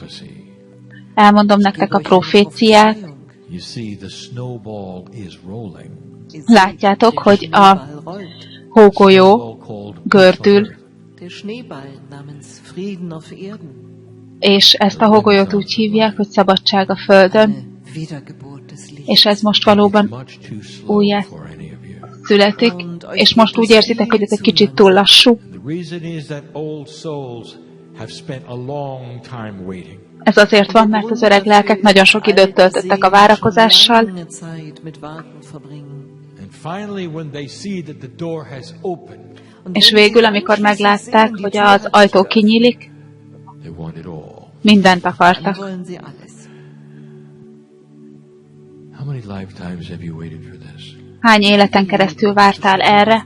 Elmondom nektek a proféciát. Látjátok, hogy a hógolyó gördül, és ezt a hógolyót úgy hívják, hogy szabadság a földön, és ez most valóban újjá születik, és most úgy érzitek, hogy ez egy kicsit túl lassú. Ez azért van, mert az öreg lelkek nagyon sok időt töltöttek a várakozással, és végül, amikor meglátták, hogy az ajtó kinyílik, mindent akartak. Hány életen keresztül vártál erre?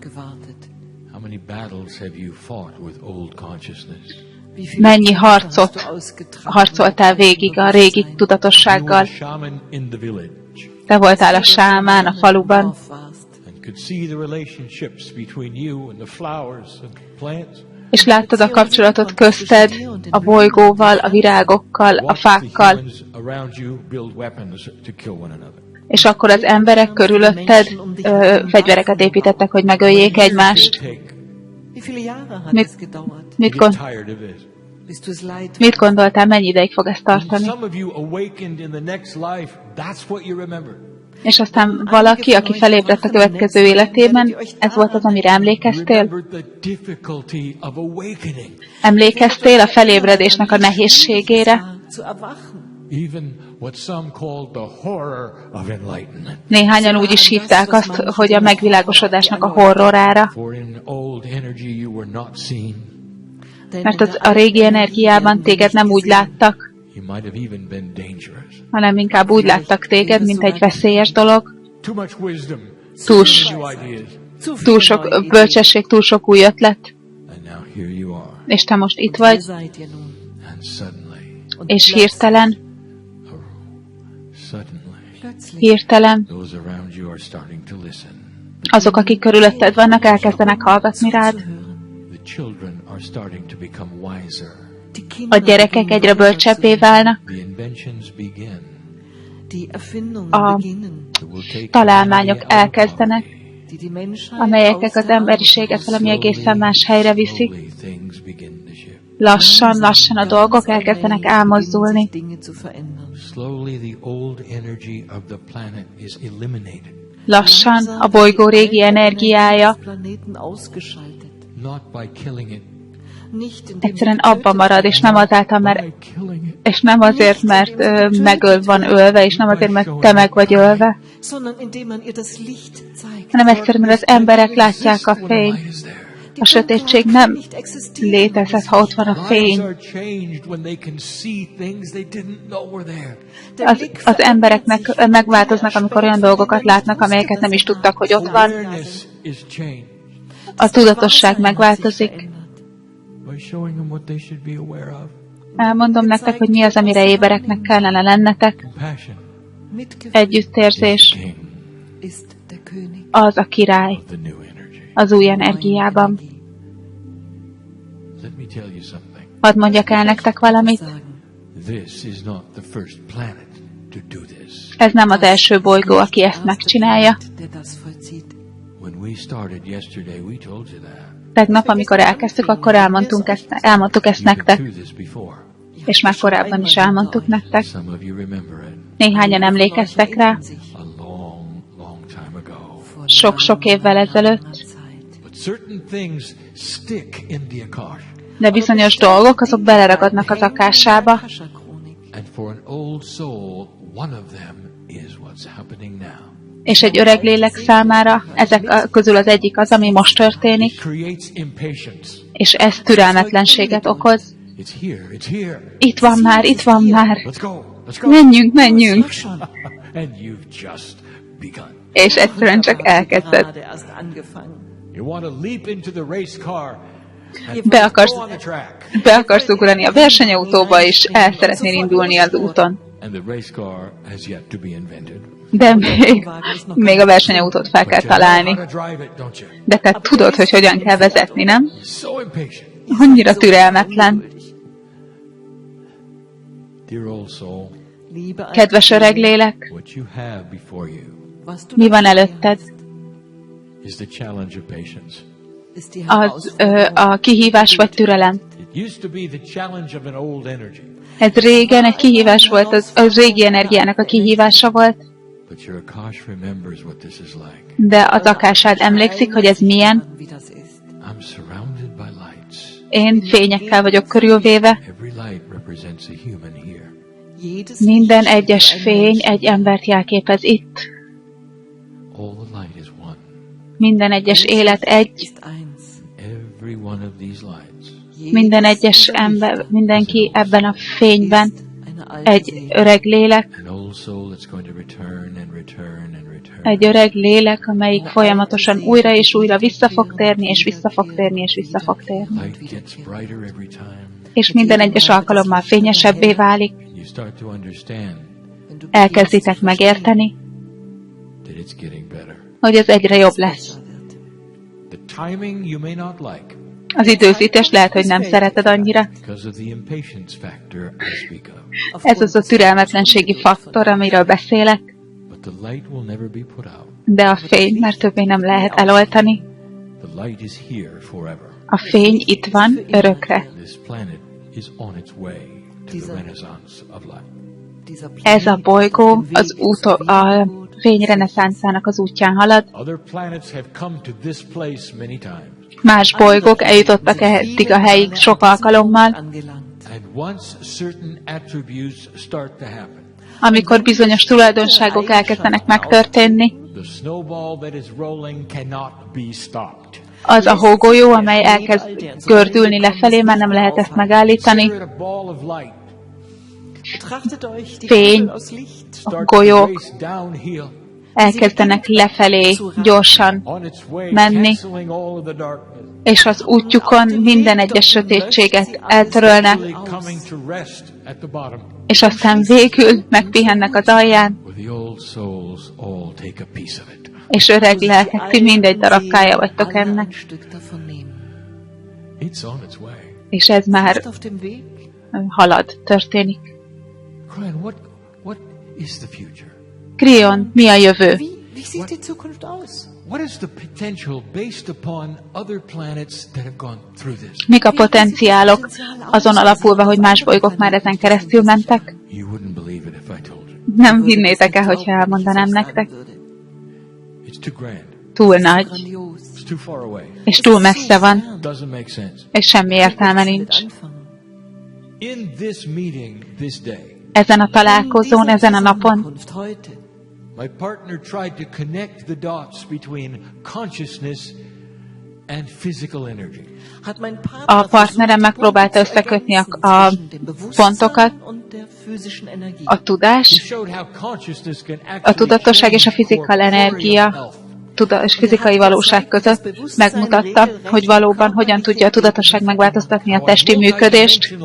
Mennyi harcot harcoltál végig a régi tudatossággal? Te voltál a sámán a faluban, és láttad a kapcsolatot közted, a bolygóval, a virágokkal, a fákkal, és akkor az emberek körülötted fegyvereket építettek, hogy megöljék egymást. Mit gondoltál, mennyi ideig fog ez tartani? És aztán valaki, aki felébredt a következő életében, ez volt az, amire emlékeztél? Emlékeztél a felébredésnek a nehézségére? Néhányan úgy is hívták azt, hogy a megvilágosodásnak a horrorára. Mert a régi energiában téged nem úgy láttak, hanem inkább úgy láttak téged, mint egy veszélyes dolog. Túl sok bölcsesség, túl sok új ötlet. És te most itt vagy, és hirtelen azok, akik körülötted vannak, elkezdenek hallgatni rád. A gyerekek egyre bölcsebbé válnak. A találmányok elkezdenek, amelyek az emberiséget valami egészen más helyre viszik. Lassan a dolgok elkezdenek elmozdulni. Lassan a bolygó régi energiája egyszerűen abban marad, és nem azáltal, és nem azért, mert van ölve, és nem azért, mert te meg vagy ölve, hanem egyszerűen, mert az emberek látják a fényt. A sötétség nem létezhet, ha ott van a fény. Az embereknek megváltoznak, amikor olyan dolgokat látnak, amelyeket nem is tudtak, hogy ott van. A tudatosság megváltozik. Elmondom nektek, hogy mi az, amire ébereknek kellene lennetek. Együttérzés az a király az új energiában. Hadd mondjak el nektek valamit. Ez nem az első bolygó, aki ezt megcsinálja. Tegnap, amikor elkezdtük, akkor elmondtuk ezt nektek. És már korábban is elmondtuk nektek. Néhányan emlékeztek rá. Sok-sok évvel ezelőtt. De bizonyos dolgok, azok beleragadnak az Akashába. És egy öreg lélek számára ezek közül az egyik az, ami most történik, és ez türelmetlenséget okoz. Itt van már. Menjünk. És egyszerűen csak elkezded. Be akarsz ugrani a versenyautóba, és el szeretnél indulni az úton. De még a versenyautót fel kell találni. De te tudod, hogy hogyan kell vezetni, nem? Annyira türelmetlen. Kedves öreg lélek, mi van előtted? A kihívás vagy türelem. Ez régen egy kihívás volt, az régi energiának a kihívása volt. De az Akashád emlékszik, hogy ez milyen? Én fényekkel vagyok körülvéve. Minden egyes fény egy embert jelképez itt. Minden egyes élet egy. Minden egyes ember, mindenki ebben a fényben egy öreg lélek. Egy öreg lélek, amelyik folyamatosan újra és újra vissza fog térni, és vissza fog térni, és vissza fog térni. És minden egyes alkalommal fényesebbé válik. Elkezditek megérteni, hogy ez egyre jobb lesz. Az időzítés lehet, hogy nem szereted annyira. Ez az a türelmetlenségi faktor, amiről beszélek. De a fény már többé nem lehet eloltani. A fény itt van örökre. Ez a bolygó a fényreneszánszának az útján halad. Más bolygók eljutottak eddig a helyig sok alkalommal. Amikor bizonyos tulajdonságok elkezdenek megtörténni, az a hógolyó, amely elkezd gördülni lefelé, már nem lehet ezt megállítani. fény, a golyók elkezdenek lefelé gyorsan menni, és az útjukon minden egyes sötétséget eltörölnek, és aztán végül megpihennek az alján, és öreg lelkek, ti mindegy darabkája vagytok ennek. És ez már halad, történik. KRYON, mi a jövő? Mik a potenciálok azon alapulva, hogy más bolygók már ezen keresztül mentek? Nem hinnétek el, hogyha elmondanám nektek. Túl nagy, és túl messze van, és semmi értelme nincs. Ezen a találkozón, ezen a napon my partner tried to connect the dots between consciousness and physical energy. A partnerem megpróbálta összekötni a pontokat, a tudás, a tudatosság és a fizikai energia, és fizikai valóság között. Megmutatta, hogy valóban hogyan tudja a tudatosság megváltoztatni a testi működést.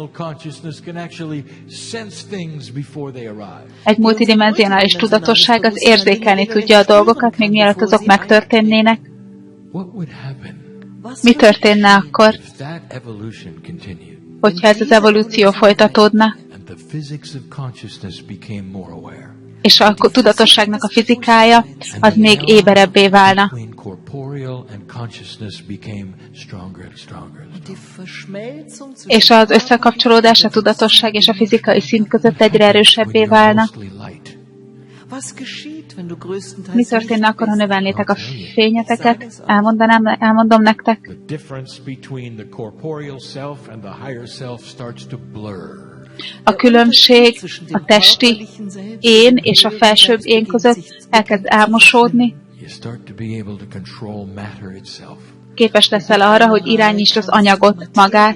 Egy multidimensionális tudatosság az érzékelni tudja a dolgokat, még mielőtt azok megtörténnének. Mi történne akkor, hogyha ez az evolúció folytatódna, és a tudatosságnak a fizikája az még éberebbé válna. És az összekapcsolódás a tudatosság és a fizikai szint között egyre erősebbé válna. Mi történne akkor, ha növelnétek a fényeteket? Elmondom nektek. A különbség a testi én és a felsőbb én között elkezd elmosódni. Képes leszel arra, hogy irányítsd az anyagot, magát.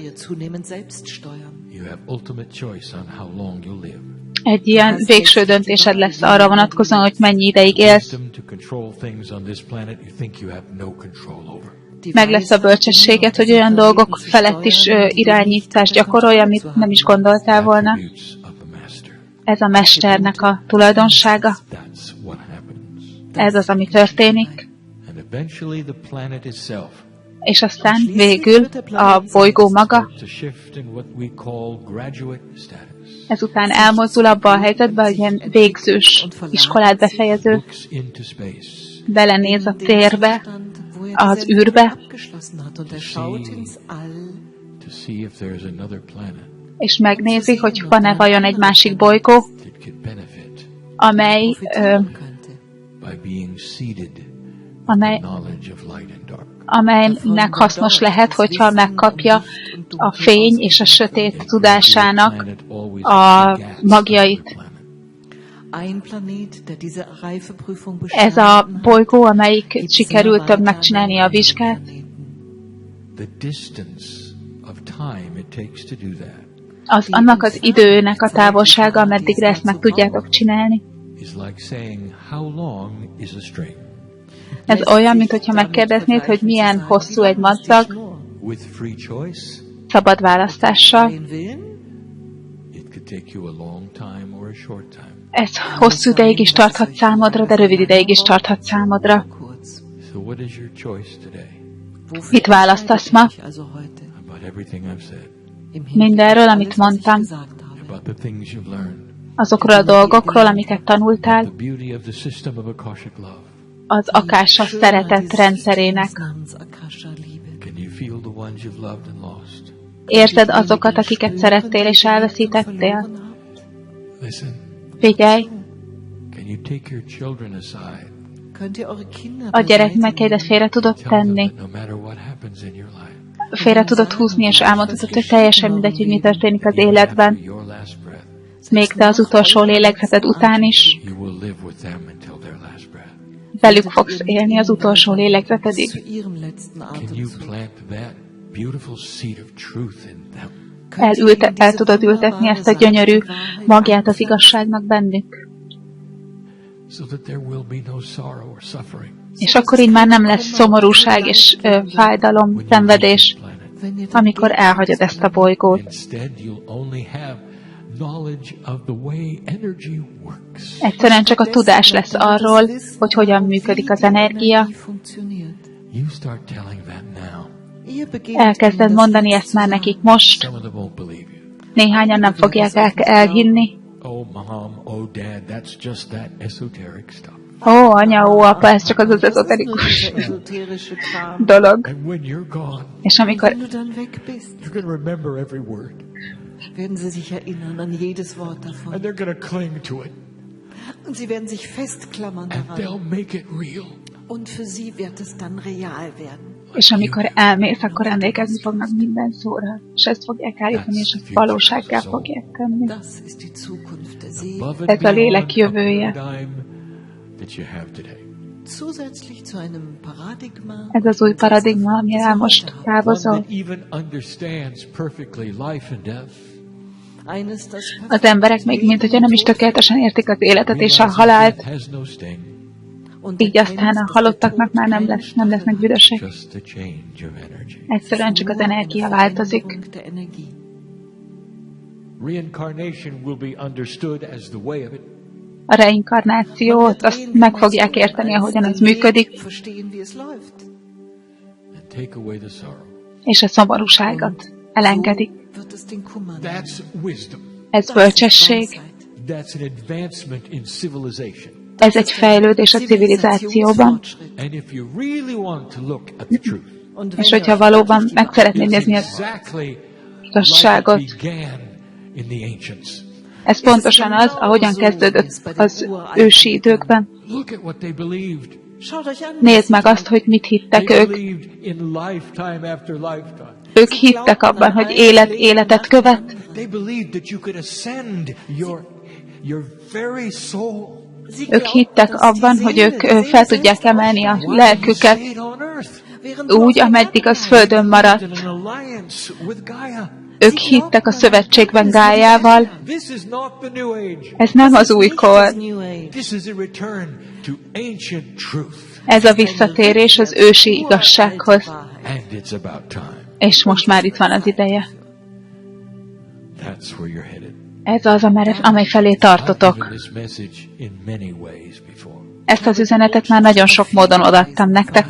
Egy ilyen végső döntésed lesz arra vonatkozóan, hogy mennyi ideig élsz. Meg lesz a bölcsességet, hogy olyan dolgok felett is irányítást gyakorolj, amit nem is gondoltál volna. Ez a mesternek a tulajdonsága. Ez az, ami történik. És aztán végül a bolygó maga ezután elmozdul abba a helyzetbe, hogy ilyen végzős iskolát befejező belenéz a térbe, az űrbe, és megnézi, hogy van-e vajon egy másik bolygó, amelynek hasznos lehet, hogyha megkapja a fény és a sötét tudásának a magjait. Ez a bolygó, amelyik sikerült több megcsinálni a vizsgát, annak az időnek a távolsága, ameddigre ezt meg tudjátok csinálni. Ez olyan, mintha megkérdeznéd, hogy milyen hosszú egy madzag, szabad választással. Ez hosszú ideig is tarthat számodra, de rövid ideig is tarthat számodra. Mit választasz ma? Mindenről, amit mondtam. Azokról a dolgokról, amiket tanultál. Az Akasha szeretet rendszerének. Érzed azokat, akiket szerettél és elveszítettél? Figyelj! A gyermekeidet félre tudod tenni? Félre tudod húzni, és elmondhatod, hogy teljesen mindegy, hogy mi történik az életben. Még te az utolsó lélegzeted után is velük fogsz élni az utolsó lélegzetedig. el tudod ültetni ezt a gyönyörű magját az igazságnak bennük. És akkor így már nem lesz szomorúság és fájdalom, szenvedés, amikor elhagyod ezt a bolygót. Egyszerűen csak a tudás lesz arról, hogy hogyan működik az energia. Elkezded mondani ezt már nekik most. Néhányan nem fogják elhinni. Ó, anya, ó, apa, ez csak az ezoterikus dolog. És amikor werden sie sich erinnern an jedes Wort davon. And they're going to cling to it. Und sie werden sich festklammern And daran. they'll make it real. Und für sie wird es dann real werden. És amikor elmész, akkor emlékezni fognak minden szóra. És ezt fogják állítani, és ezt valósággá fogják tenni. Das ist die Zukunft der Seele. Ez a lélek jövője. Zusätzlich zu einem Paradigma. Ez az új paradigma, amire most távozol. Az emberek még mint hogyha nem is tökéletesen értik az életet és a halált, így aztán a halottaknak már nem lesznek büdösek. Egyszerűen csak az energia változik. A reinkarnációt azt meg fogják érteni, ahogyan ez működik, és a szomorúságot elengedik. Ez bölcsesség. Ez egy fejlődés a civilizációban. És hogyha valóban meg szeretnéd nézni az igazságot, ez pontosan az, ahogyan kezdődött az ősi időkben. Nézd meg azt, hogy mit hittek ők. Ők hittek abban, hogy életet követ. Ők hittek abban, hogy ők fel tudják emelni a lelküket úgy, ameddig az földön maradt. Ők hittek a szövetségben Gájával. Ez nem az újkor. Ez a visszatérés az ősi igazsághoz. És most már itt van az ideje. Ez az, amely felé tartotok. Ezt az üzenetet már nagyon sok módon odaadtam nektek.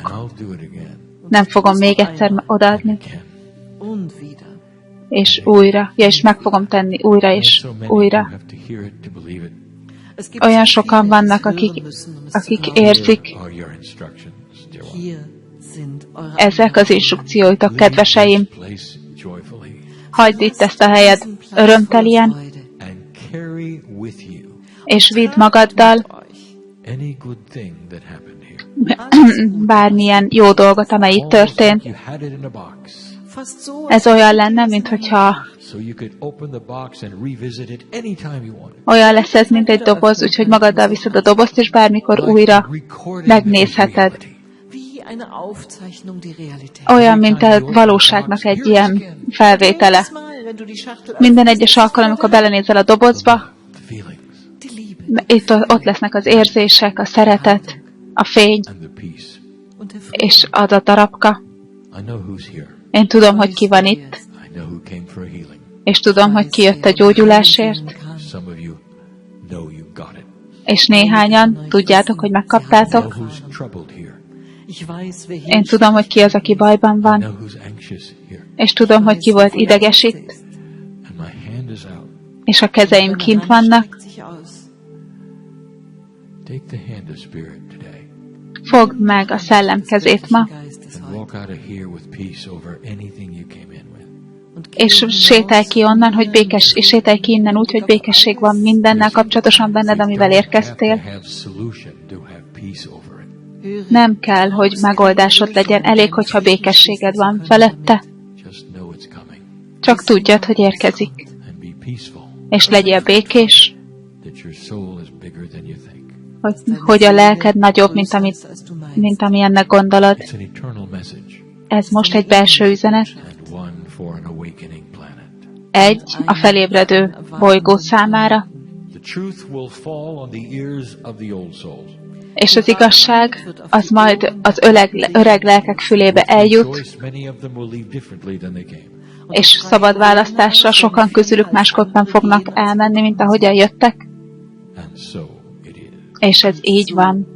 Nem fogom még egyszer odaadni. És újra, és meg fogom tenni újra és újra. Olyan sokan vannak, akik érzik. Ezek az instrukcióitok, kedveseim. Hagyd itt ezt a helyet örömtelien, és vidd magaddal bármilyen jó dolgot, amely itt történt. Ez olyan lenne, minthogyha olyan lesz ez, mint egy doboz, úgyhogy magaddal viszed a dobozt, és bármikor újra megnézheted. Olyan, mint a valóságnak egy ilyen felvétele. Minden egyes alkalom, amikor belenézel a dobozba, ott lesznek az érzések, a szeretet, a fény, és az a darabka. Én tudom, hogy ki van itt, és tudom, hogy ki jött a gyógyulásért, és néhányan tudjátok, hogy megkaptátok. Én tudom, hogy ki az, aki bajban van, és tudom, hogy ki volt ideges itt, és a kezeim kint vannak. Fogd meg a szellem kezét ma, és sétálj ki onnan, hogy és sétálj ki innen úgy, hogy békesség van mindennel kapcsolatosan benned, amivel érkeztél. Nem kell, hogy megoldásod legyen, elég, hogyha békességed van felette. Csak tudjad, hogy érkezik. És legyél békés, hogy a lelked nagyobb, mint amilyennek gondolod. Ez most egy belső üzenet, egy a felébredő bolygó számára, és az igazság az majd az öreg lelkek fülébe eljut, és szabad választásra sokan közülük másképpen fognak elmenni, mint ahogyan jöttek. És ez így van.